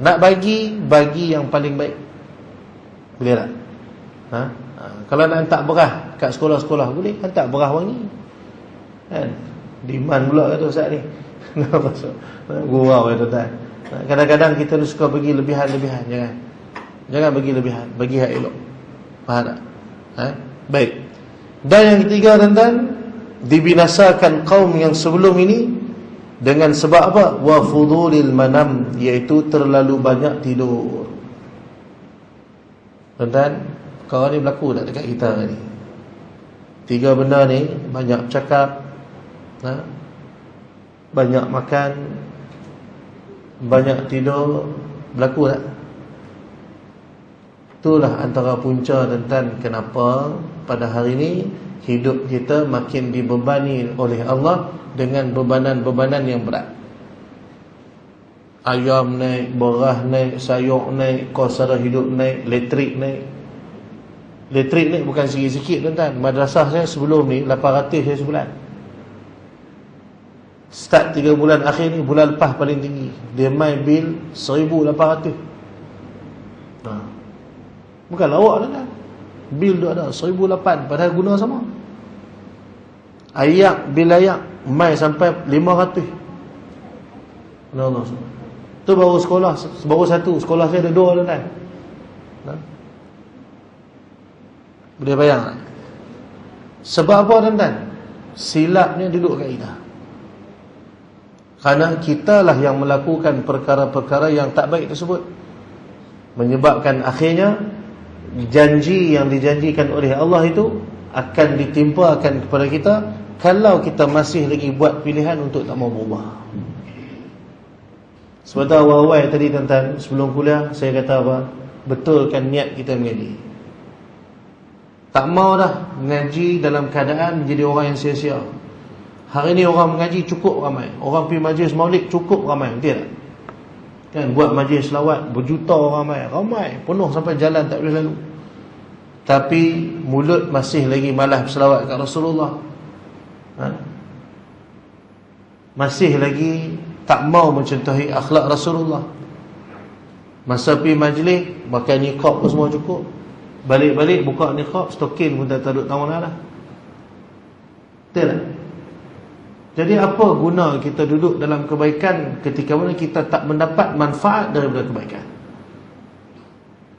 Nak bagi yang paling baik. Boleh tak? Kalau nak hantar berah kat sekolah-sekolah boleh, hantar berah wangi. Kan? Demand pula kata ustaz ni. Gurau ya tuan-tuan. Kadang-kadang kita suka bagi lebihan-lebihan. Jangan bagi lebihan, bagi hak elok. Faham tak? Baik. Dan yang ketiga tuan-tuan, dibinasakan kaum yang sebelum ini dengan sebab apa? Wa fudulil manam, iaitu terlalu banyak tidur. Tuan-tuan, perkara ni berlaku tak dekat kita ni? 3 benda ni, banyak cakap, banyak makan, banyak tidur, berlaku tak? Itulah antara punca tuan-tuan kenapa pada hari ini hidup kita makin dibebani oleh Allah dengan bebanan-bebanan yang berat. Ayam naik, beras naik, sayur naik, kos sara hidup naik, elektrik naik. Elektrik naik bukan sikit-sikit tuan-tuan. Madrasah saya sebelum ni 800 saya sebulan. Start 3 bulan akhir ni, bulan lepas paling tinggi. Dia main bil 1,800. Bukan lawak tuan-tuan. Bil tu ada 1,800 padahal guna sama. Bil ayak main sampai 500. Allah. Tu baru sekolah, baru satu. Sekolah saya ada 2 tuan-tuan. Boleh bayang tak? Sebab apa tuan-tuan? Silapnya duduk kat kita. Kerana kitalah yang melakukan perkara-perkara yang tak baik tersebut, menyebabkan akhirnya janji yang dijanjikan oleh Allah itu akan ditimpakan kepada kita kalau kita masih lagi buat pilihan untuk tak mau berubah. Sebab tu awal-awal tadi tuan-tuan, sebelum kuliah saya kata apa? Betulkan niat kita mengaji. Tak mau dah mengaji dalam keadaan menjadi orang yang sia-sia. Hari ni orang mengaji cukup ramai, orang pergi majlis maulid cukup ramai, betul tak? Kan buat majlis selawat berjuta orang ramai, penuh sampai jalan tak boleh lalu. Tapi mulut masih lagi malas berselawat kat Rasulullah. Masih lagi tak mau mencontohi akhlak Rasulullah. Masa pergi majlis pakai niqab pun semua cukup. Balik-balik buka niqab, stokin pun tak duduk tahun dah. Betul tak? Jadi apa guna kita duduk dalam kebaikan ketika mana kita tak mendapat manfaat daripada kebaikan?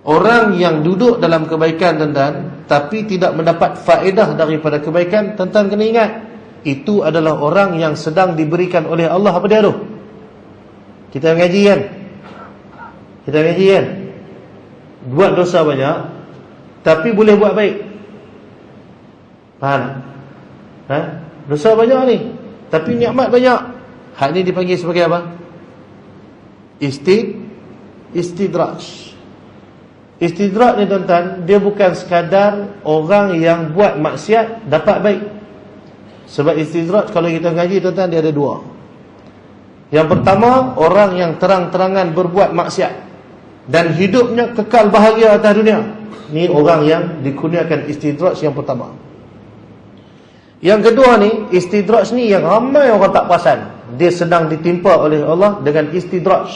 Orang yang duduk dalam kebaikan tuan-tuan tapi tidak mendapat faedah daripada kebaikan, tuan-tuan kena ingat, itu adalah orang yang sedang diberikan oleh Allah apa dia tu? Kita mengaji kan? Kita mengaji kan? Buat dosa banyak tapi boleh buat baik. Faham? Dosa banyak ni tapi nikmat banyak. Hak ni dipanggil sebagai apa? Istidraj. Istidraj ni tuan-tuan, dia bukan sekadar orang yang buat maksiat dapat baik. Sebab istidraj kalau kita ngaji tuan-tuan, dia ada 2. Yang pertama, orang yang terang-terangan berbuat maksiat dan hidupnya kekal bahagia atas dunia. Ni orang yang dikurniakan istidraj yang pertama. Yang kedua ni, istidraj ni yang ramai orang tak perasan. Dia sedang ditimpa oleh Allah dengan istidraj.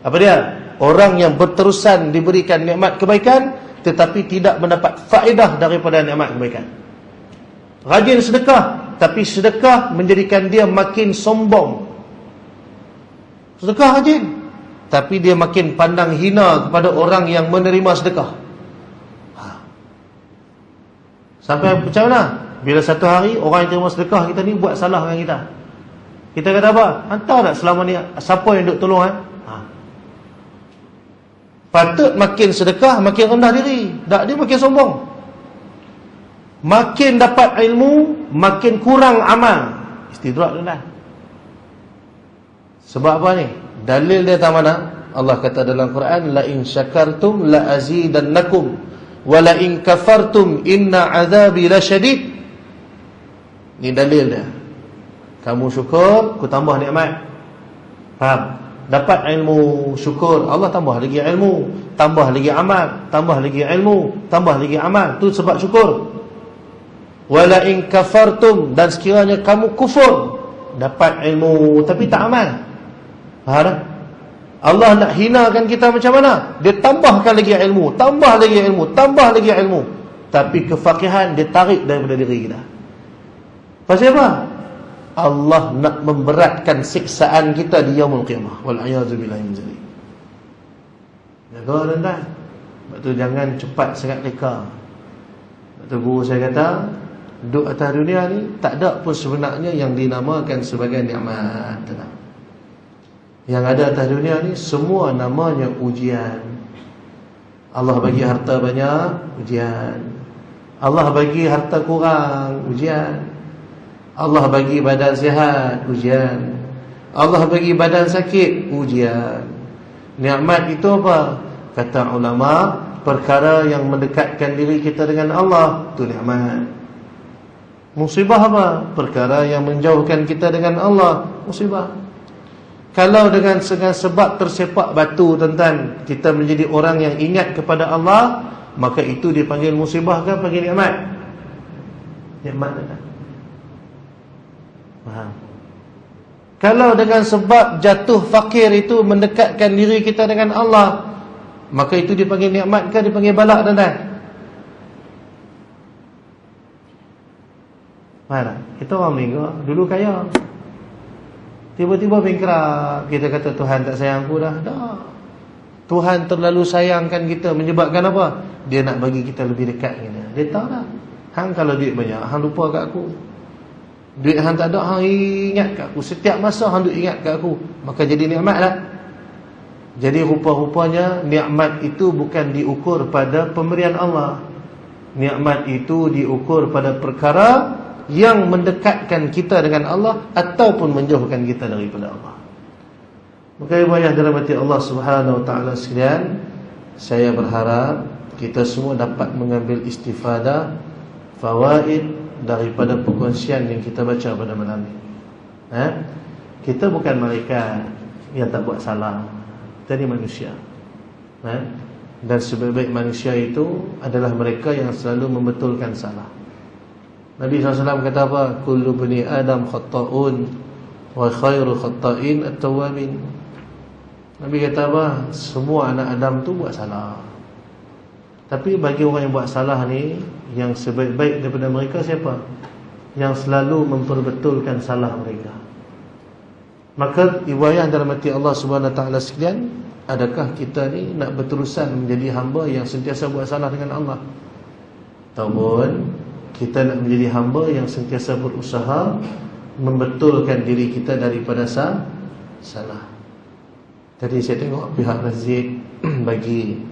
Apa dia? orang yang berterusan diberikan nikmat kebaikan tetapi tidak mendapat faedah daripada nikmat kebaikan. Rajin sedekah, tapi sedekah menjadikan dia makin sombong. Sedekah rajin, tapi dia makin pandang hina kepada orang yang menerima sedekah. Sampai macam mana? Bila satu hari orang yang terima sedekah kita ni buat salah dengan kita, kita kata apa? Hantar tak selama ni siapa yang duk tolong Patut makin sedekah makin rendah diri, tak dia makin sombong. Makin dapat ilmu makin kurang amal, istidrak dah. Sebab apa ni? Dalil dia tak mana? Allah kata dalam Quran, la in syakartum la azidannakum wa la in kafartum inna azabi lasyadid. Ni dalil dia. Kamu syukur, ku tambah nikmat. Faham? Dapat ilmu, syukur, Allah tambah lagi ilmu, tambah lagi amal, tambah lagi ilmu, tambah lagi amal. Tu sebab syukur. Wala in kafartum, dan sekiranya kamu kufur, dapat ilmu tapi tak amal. Faham tak? Allah nak hinakan kita macam mana? Dia tambahkan lagi ilmu, tambah lagi ilmu, tambah lagi ilmu, tapi kefakihan dia tarik daripada diri kita. Pasal apa? Allah nak memberatkan siksaan kita di yaumul qiyamah. Wal-'iyadzu billahi min zalik. Jaga tuan-tuan. Sebab tu jangan cepat sangat reka. Sebab tu guru saya kata, duduk atas dunia ni tak ada pun sebenarnya yang dinamakan sebagai nikmat. Yang ada atas dunia ni semua namanya ujian. Allah bagi harta banyak, ujian. Allah bagi harta kurang, ujian. Allah bagi badan sihat, ujian. Allah bagi badan sakit, ujian. Nikmat itu apa? Kata ulama, perkara yang mendekatkan diri kita dengan Allah, itu nikmat. Musibah apa? Perkara yang menjauhkan kita dengan Allah, musibah. Kalau dengan sebab tersepak batu, tuan-tuan, kita menjadi orang yang ingat kepada Allah, maka itu dipanggil musibah ke panggil nikmat? Nikmat, tuan-tuan. Faham? Kalau dengan sebab jatuh fakir itu mendekatkan diri kita dengan Allah, maka itu dipanggil nikmat ke dipanggil balak, tuan-tuan? Mana? Kita orang meninggal dulu kaya, tiba-tiba bangkrut, kita kata Tuhan tak sayang aku dah. Tak. Tuhan terlalu sayangkan kita menyebabkan apa? Dia nak bagi kita lebih dekat dengan dia. Dia tahu dah. Hang kalau duit banyak, hang lupa kat aku. Duit hang tak ada, hang ingat kat aku. Setiap masa hang duk ingat kat aku, maka jadi nikmat lah. Jadi rupa-rupanya nikmat itu bukan diukur pada pemberian Allah. Nikmat itu diukur pada perkara yang mendekatkan kita dengan Allah ataupun menjauhkan kita daripada Allah. Maka ibadah dirahmati Allah Subhanahu wa taala sekalian, saya berharap kita semua dapat mengambil istifadah, fawaid daripada perkongsian yang kita baca pada malam ini. Kita bukan malaikat yang tak buat salah. Kita ni manusia. Dan sebaik-baik manusia itu adalah mereka yang selalu membetulkan salah. Nabi SAW kata apa? Kullu bani Adam khatta'un wa khairu khatta'in at-tawwabin. Nabi kata apa? Semua anak Adam tu buat salah. Tapi bagi orang yang buat salah ni, yang sebaik-baik daripada mereka siapa? Yang selalu memperbetulkan salah mereka. Maka riwayat dalam hati Allah Subhanahu wa taala sekalian, adakah kita ni nak berterusan menjadi hamba yang sentiasa buat salah dengan Allah? Ataupun kita nak menjadi hamba yang sentiasa berusaha membetulkan diri kita daripada salah. Tadi saya tengok pihak masjid bagi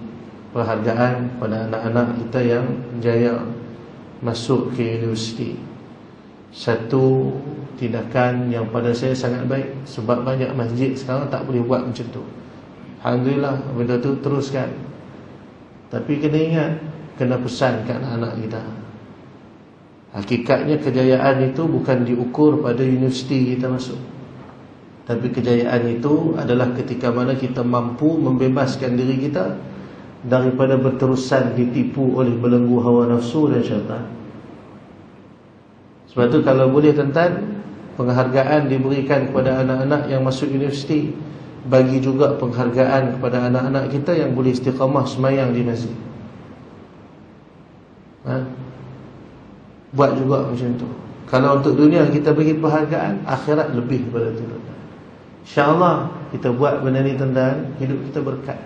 penghargaan pada anak-anak kita yang jaya masuk ke universiti. Satu tindakan yang pada saya sangat baik, sebab banyak masjid sekarang tak boleh buat macam tu. Alhamdulillah, benda tu teruskan. Tapi kena ingat, kena pesan kat anak-anak kita. Hakikatnya kejayaan itu bukan diukur pada universiti kita masuk, tapi kejayaan itu adalah ketika mana kita mampu membebaskan diri kita daripada berterusan ditipu oleh belenggu hawa nafsu dan syaitan. Sebab tu kalau boleh tuan-tuan, penghargaan diberikan kepada anak-anak yang masuk universiti bagi juga penghargaan kepada anak-anak kita yang boleh istiqamah semayang di masjid. Buat juga macam tu. Kalau untuk dunia kita bagi penghargaan, akhirat lebih daripada itu. InsyaAllah kita buat benda ni tuan-tuan, hidup kita berkat.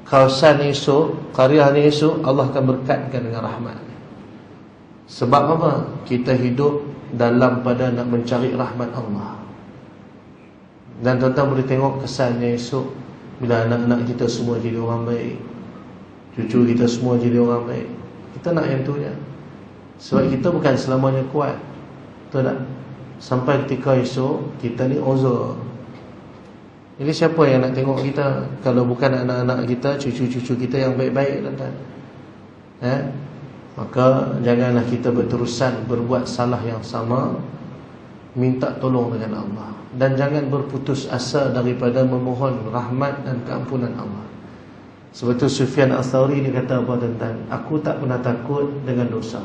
Kawasan ni esok, karya ni esok, Allah akan berkatkan dengan rahmat. Sebab apa? Kita hidup dalam pada nak mencari rahmat Allah. Dan tuan-tuan boleh tengok kesannya esok bila anak-anak kita semua jadi orang baik, cucu kita semua jadi orang baik. Kita nak yang tu je. Sebab kita bukan selamanya kuat, betul tak? Sampai ketika esok kita ni uzur. Jadi siapa yang nak tengok kita kalau bukan anak-anak kita, cucu-cucu kita yang baik-baik, tuan-tuan? Maka janganlah kita berterusan berbuat salah yang sama. Minta tolong dengan Allah, dan jangan berputus asa daripada memohon rahmat dan keampunan Allah. Sebab tu Sufyan Ats-Tsauri ni kata apa, tuan-tuan? Aku tak pernah takut dengan dosa,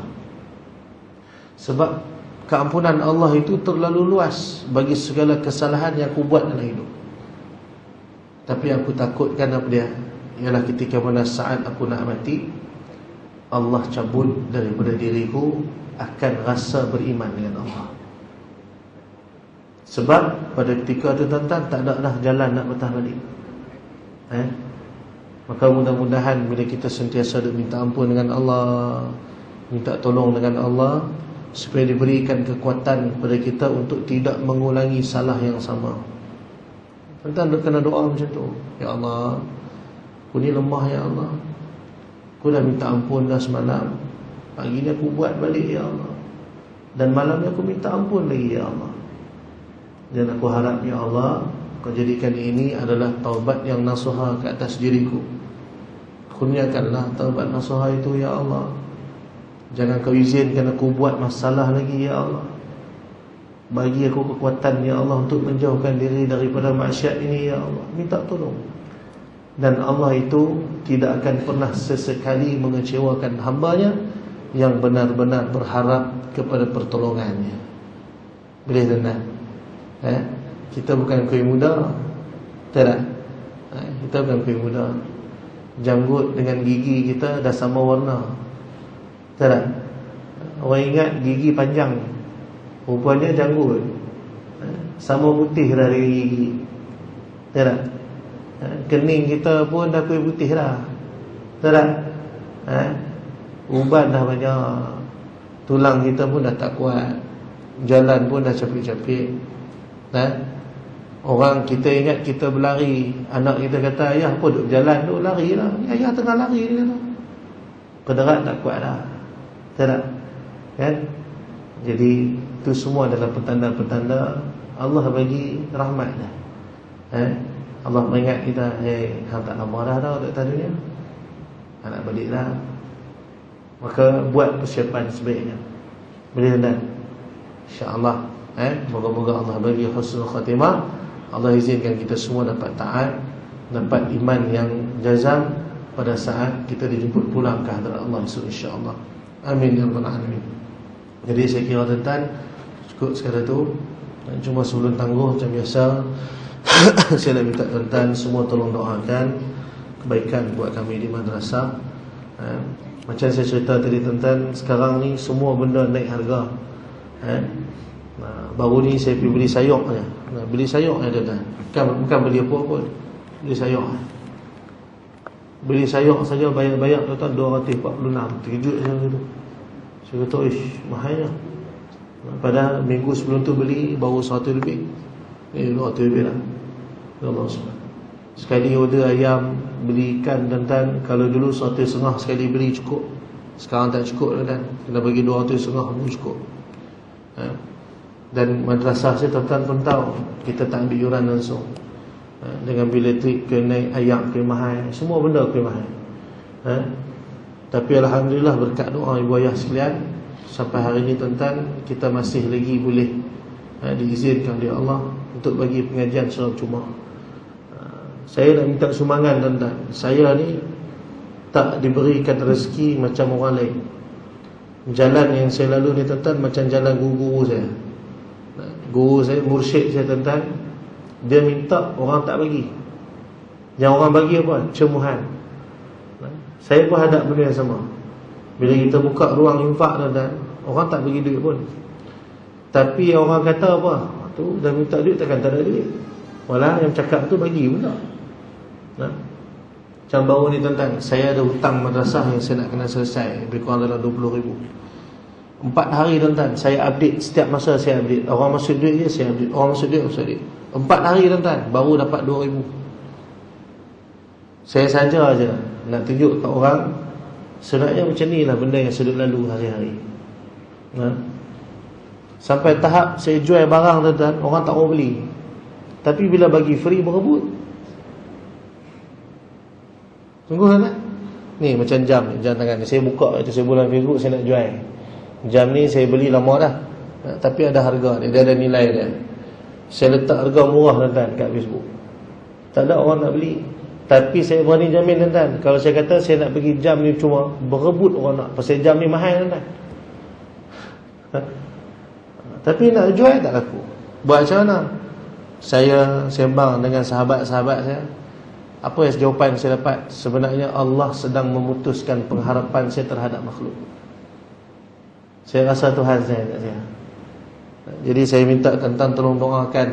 sebab keampunan Allah itu terlalu luas bagi segala kesalahan yang aku buat dalam hidup. Tapi aku takutkan apa dia? Ialah ketika mana saat aku nak mati, Allah cabut daripada diriku akan rasa beriman dengan Allah. Sebab pada ketika itu, tuan-tuan, tak ada dah jalan nak patah balik. Maka mudah-mudahan bila kita sentiasa minta ampun dengan Allah, minta tolong dengan Allah, supaya diberikan kekuatan kepada kita untuk tidak mengulangi salah yang sama. Tuan-tuan kena doa macam tu. Ya Allah, aku ni lemah ya Allah, aku dah minta ampun dah semalam, pagi ni aku buat balik ya Allah, dan malam ni aku minta ampun lagi ya Allah. Dan aku harap ya Allah, kau jadikan ini adalah taubat yang nasuha ke atas diriku. Kurniakanlah taubat nasuha itu ya Allah. Jangan kau izinkan aku buat masalah lagi ya Allah. Bagi aku kekuatan ya Allah untuk menjauhkan diri daripada maksiat ini ya Allah. Minta tolong. Dan Allah itu tidak akan pernah sesekali mengecewakan hamba-Nya yang benar-benar berharap kepada pertolongannya. Boleh tuan-tuan? Kita bukan kuih muda, tidak? Kita bukan kuih muda. Janggut dengan gigi kita dah sama warna, tidak? Orang ingat gigi panjang, rupanya janggut sama putih dari gigi, tidak? Kening kita pun dah kuih putih dah, tidak? Uban dah banyak, tulang kita pun dah tak kuat, jalan pun dah capek-capek. Orang kita ingat kita berlari, anak kita kata, ayah apa duduk berjalan tu, lari lah. Ayah tengah lari dia tu, pederat tak kuat dah, tidak? Kan? Jadi itu semua adalah petanda-petanda Allah bagi rahmat dah. Allah mengingat kita, hang tak lama dah duduk atas dunia, nak balik dah. Maka buat persiapan sebaiknya. Boleh tak? InsyaAllah. Moga-moga Allah bagi husnul khatimah. Allah izinkan kita semua dapat taat, dapat iman yang jazam pada saat kita dijemput pulang ke hadirat Allah insya-Allah. Amin ya rabbal alamin. Jadi saya kira tuan-tuan cukup sekadar tu. Cuma sebelum tangguh macam biasa saya nak minta tuan-tuan semua tolong doakan kebaikan buat kami di madrasah. Macam saya cerita tadi tuan-tuan, sekarang ni semua benda naik harga. Baru ni saya pergi beli sayur je. Beli sayur je tuan-tuan. Bukan beli apa pun. Beli sayur. Beli sayur saja bayar-bayar tuan-tuan 246. Terkejut saya tu. Saya kata, mahal lah. Padahal minggu sebelum tu beli baru 100 lebih. 200 lebih lah. Allah SWT. Sekali order ayam, beli ikan tuan-tuan, kalau dulu 150 sekali beli cukup. Sekarang tak cukup tuan-tuan. Kena bagi 250 pun cukup. Dan madrasah saya tuan-tuan pun tahu, kita tak ambil yuran langsung. Dengan bil elektrik ke naik, ayak ke mahal, semua benda ke mahal. Tapi alhamdulillah berkat doa ibu ayah sekalian, sampai hari ini tuan-tuan kita masih lagi boleh diizinkan oleh Allah untuk bagi pengajian secara cuma. Saya nak minta sumbangan tuan-tuan. Saya ni tak diberikan rezeki macam orang lain. Jalan yang saya lalu ni tuan-tuan macam jalan guru-guru saya. Guru saya, mursyid saya tuan-tuan, dia minta, orang tak bagi. Yang orang bagi apa? Cemuhan. Saya pun hadap benda yang sama. Bila kita buka ruang infak dan orang tak bagi duit pun. Tapi orang kata apa? Tu dah minta duit, takkan tak ada duit. Walau yang cakap tu bagi pun tak. Macam baru ni tuan-tuan, saya ada hutang madrasah yang saya nak kena selesai, lebih kurang dalam 20,000. 4 hari tuan-tuan, saya update. Setiap masa saya update. Orang masuk duit je, saya update. Orang masuk duit, saya update. 4 hari tuan-tuan, baru dapat 2,000. Saya saja je nak tunjuk kat orang, sebenarnya macam ni lah benda yang sudut lalu hari-hari. Sampai tahap saya jual barang tuan-tuan, orang tak mau beli. Tapi bila bagi free, berebut. Sungguh tuan-tuan. Ni macam jam ni, jam tangan ni. Saya buka itu, saya bulan Facebook, saya nak jual. Jam ni saya beli lama dah, tapi ada harga dia, dia ada nilai dia. Saya letak harga murah tuan-tuan kat Facebook. Tak ada orang nak beli. Tapi saya berani jamin tuan-tuan, kalau saya kata saya nak pergi jam ni cuma, berebut orang nak. Pasal jam ni mahal tuan-tuan. Tapi nak jual tak laku. Buat macam mana? Saya sembang dengan sahabat-sahabat saya. Apa yang jawapan saya dapat? Sebenarnya Allah sedang memutuskan pengharapan saya terhadap makhluk. Saya rasa Tuhan saya kat saya. Jadi saya minta tuan-tuan tolong doakan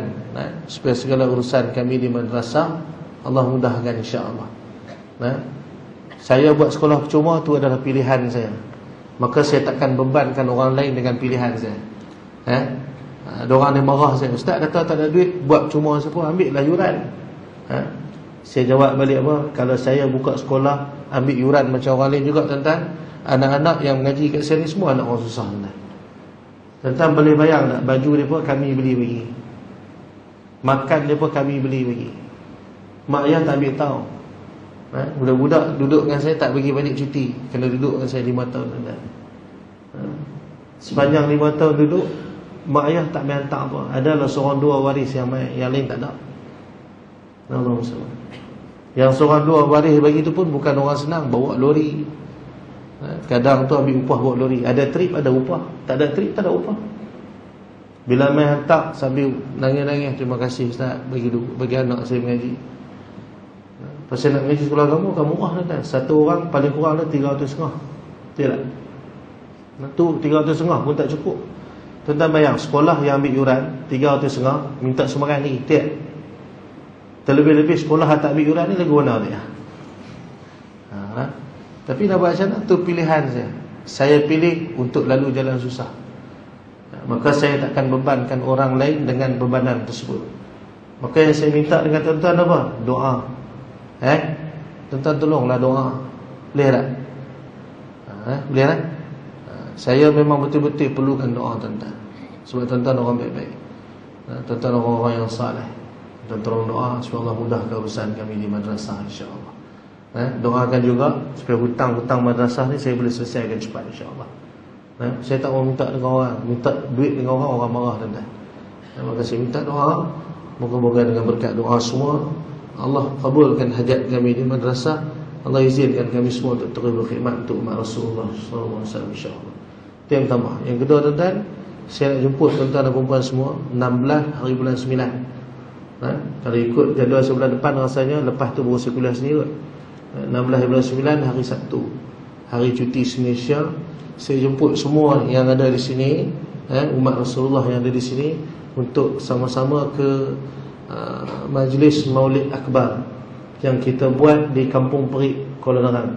supaya segala urusan kami di madrasah Allah mudahkan, insya-Allah. Saya buat sekolah percuma tu adalah pilihan saya. Maka saya takkan bebankan orang lain dengan pilihan saya. Ada orang yang marah saya, ustaz kata tak ada duit, buat percuma siapa, ambil lah yuran. Saya jawab balik apa? Kalau saya buka sekolah, ambil yuran macam orang lain juga tuan-tuan, anak-anak yang mengaji kat saya ni semua anak orang susah tuan-tuan. Tuan-tuan boleh bayang tak, baju dia pun kami beli bagi, makan dia pun kami beli bagi. Mak ayah tak ambil tahu. Budak-budak duduk dengan saya tak bagi balik cuti, kena duduk dengan saya 5 tahun tuan-tuan. Sepanjang 5 tahun duduk, mak ayah tak main hantar apa. Adalah seorang dua waris yang main, yang lain tak ada. Allahumma salli. Yang seorang dua waris bagi tu pun bukan orang senang, bawa lori. Kadang tu ambil upah bawa lori. Ada trip, ada upah. Tak ada trip, tak ada upah. Bila main hantar sambil nangis-nangis, terima kasih ustaz bagi anak saya mengaji. Pasal nak mengaji sekolah kamu murah kan? Satu orang paling kurang dah 300.5. Betul tak? Tu 300.5 pun tak cukup. Tuan-tuan bayang, sekolah yang ambil yuran 300.5 minta sumbangan lagi, tak? Terlebih-lebih sekolah tak ambil yuran ni lagu mana dia? Tapi nak buat macam mana? Tu pilihan saya. Saya pilih untuk lalu jalan susah. Maka saya takkan bebankan orang lain dengan bebanan tersebut. Maka yang saya minta dengan tuan-tuan apa? Doa. Tuan-tuan tolonglah doa. Boleh tak? Boleh tak? Saya memang betul-betul perlukan doa tuan-tuan. Sebab tuan-tuan orang baik-baik, tuan-tuan orang-orang yang saleh. Dan tolong doa supaya Allah mudahkan urusan kami di madrasah, insya-Allah. Doakan juga supaya hutang-hutang madrasah ni saya boleh selesaikan cepat, insya-Allah. Saya tak mau minta dengan orang, minta duit dengan orang marah tuan-tuan. Maka saya minta doa, moga-moga dengan berkat doa semua Allah kabulkan hajat kami di madrasah. Allah izinkan kami semua untuk terus berkhidmat untuk umat Rasulullah sallallahu alaihi wasallam, insya-Allah. Itu yang pertama. Yang kedua tuan-tuan, saya nak jemput tuan-tuan dan puan semua 16 hari bulan 9. Kalau ikut jadual sebulan depan rasanya lepas tu baru saya kuliah sendiri. 16 bulan 9 hari Sabtu, hari cuti Indonesia. Saya jemput semua yang ada di sini, umat Rasulullah yang ada di sini, untuk sama-sama ke majlis Maulid Akbar yang kita buat di Kampung Perik, Kuala Nerang.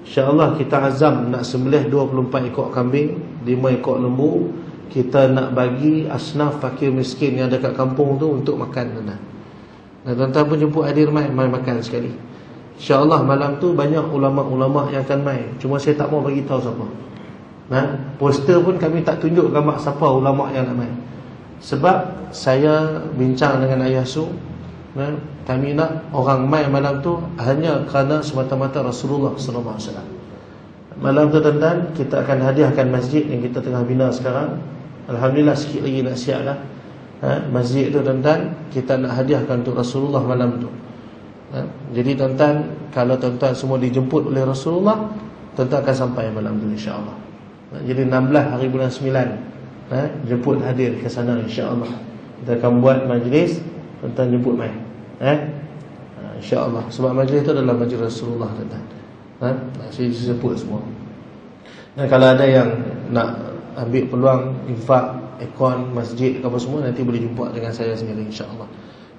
InsyaAllah kita azam nak sembelih 24 ekor kambing, 5 ekor lembu. Kita nak bagi asnaf fakir miskin yang dekat kampung tu untuk makan tuan-tuan. Dan tuan-tuan pun jemput hadir mai makan sekali. InsyaAllah malam tu banyak ulama-ulama yang akan mai. Cuma saya tak mau bagi tahu siapa. Poster pun kami tak tunjuk gambar siapa ulama yang nak mai. Sebab saya bincang dengan Ayah Su, kami nak orang mai malam tu hanya kerana semata-mata Rasulullah sallallahu alaihi wasallam. Malam tu tuan-tuan, kita akan hadiahkan masjid yang kita tengah bina sekarang. Alhamdulillah sikit lagi nak siap dah. Masjid tu tuan-tuan, kita nak hadiahkan untuk Rasulullah malam tu. Jadi tuan-tuan, kalau tuan-tuan semua dijemput oleh Rasulullah, tuan-tuan akan sampai malam tu, insya-Allah. Jadi 16 hari bulan 9, jemput hadir ke sana, insya-Allah. Kita akan buat majlis tuan-tuan jemput mai. InsyaAllah. Sebab majlis itu adalah majlis Rasulullah, tuan-tuan. Saya sebut semua. Dan kalau ada yang nak ambil peluang infak akaun masjid apa semua, nanti boleh jumpa dengan saya sendiri, insyaAllah.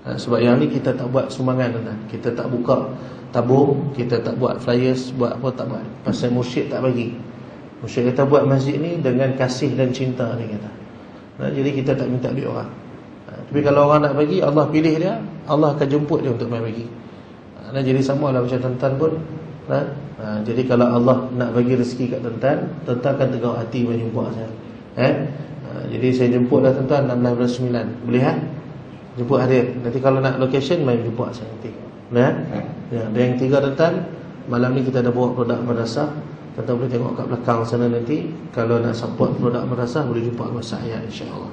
Sebab yang ni kita tak buat sumbangan, tuan-tuan. Kita tak buka tabung, kita tak buat flyers, buat apa tak buat. Pasal mursyid tak bagi. Mursyid kita buat masjid ni dengan kasih dan cinta ni kata. Jadi kita tak minta duit orang. Tapi kalau orang nak bagi, Allah pilih dia, Allah akan jemput dia untuk mai bagi. Jadi sama lah macam tuan-tuan pun. Jadi kalau Allah nak bagi rezeki kat tuan-tuan, tuan-tuan akan tegar hati mai jumpa saya. Jadi saya jemputlah tuan-tuan 16/9. Boleh jemput hadir. Nanti kalau nak location, mai jumpa saya nanti. Boleh dan yang ketiga, tuan-tuan, malam ni kita ada bawa produk madrasah. Tuan-tuan boleh tengok kat belakang sana nanti. Kalau nak support produk madrasah, boleh jumpa dengan saya, insya-Allah.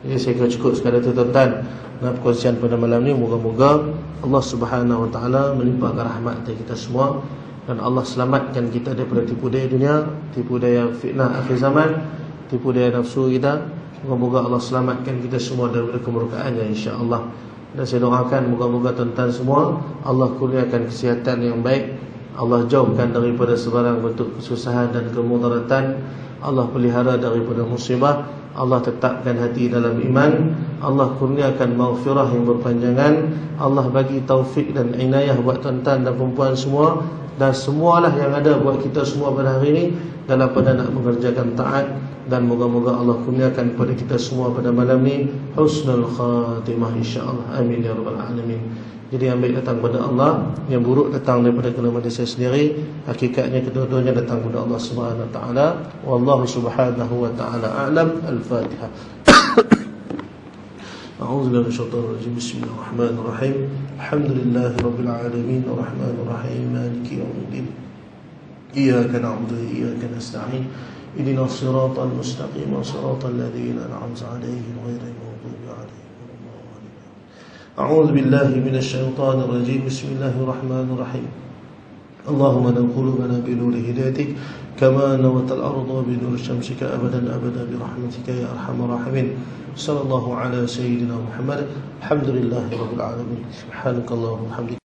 Jadi saya kira cukup sekadar itu, tuan-tuan. Perkongsian pada malam ni, moga-moga Allah Subhanahu Wa Taala melimpahkan rahmat kepada kita semua, dan Allah selamatkan kita daripada tipu daya dunia, tipu daya fitnah akhir zaman, tipu daya nafsu kita. Moga-moga Allah selamatkan kita semua daripada kemurkaannya, insya-Allah. Dan saya doakan moga-moga tuan-tuan semua Allah kurniakan kesihatan yang baik, Allah jauhkan daripada sebarang bentuk kesusahan dan kemudaratan, Allah pelihara daripada musibah, Allah tetapkan hati dalam iman, Allah kurniakan maghfirah yang berpanjangan, Allah bagi taufik dan inayah buat tuan-tuan dan perempuan semua, dan semualah yang ada buat kita semua pada hari ini dalam pada nak mengerjakan taat. Dan moga-moga Allah kurniakan kepada kita semua pada malam ni husnul khatimah, insya-Allah. Amin ya rabbal alamin. Jadi yang baik datang pada Allah, yang buruk datang daripada kelemahan saya sendiri. Hakikatnya kedua-duanya datang pada Allah Subhanahu Wa Taala. Wallahu Subhanahu Wa Taala a'lam. Al-Fatihah. A'udzu billahi minasyaitonir rajim. Bismillahirrahmanirrahim. Alhamdulillahi rabbil alamin, arrahmanir rahim, maliki yaumiddin. Iyyaka na'budu wa iyyaka nasta'in. اهدنا الصراط المستقيم صراط الذين أنعمت عليهم غير المغضوب عليهم ولا الضالين. أعوذ بالله من الشيطان الرجيم. بسم الله الرحمن الرحيم. اللهم نور قلوبنا بنور هدايتك كما نورت الأرض بنور شمسك أبدا أبدا برحمتك يا أرحم الراحمين. صلى الله على سيدنا محمد. الحمد لله رب العالمين. سبحانك اللهم وبحمدك.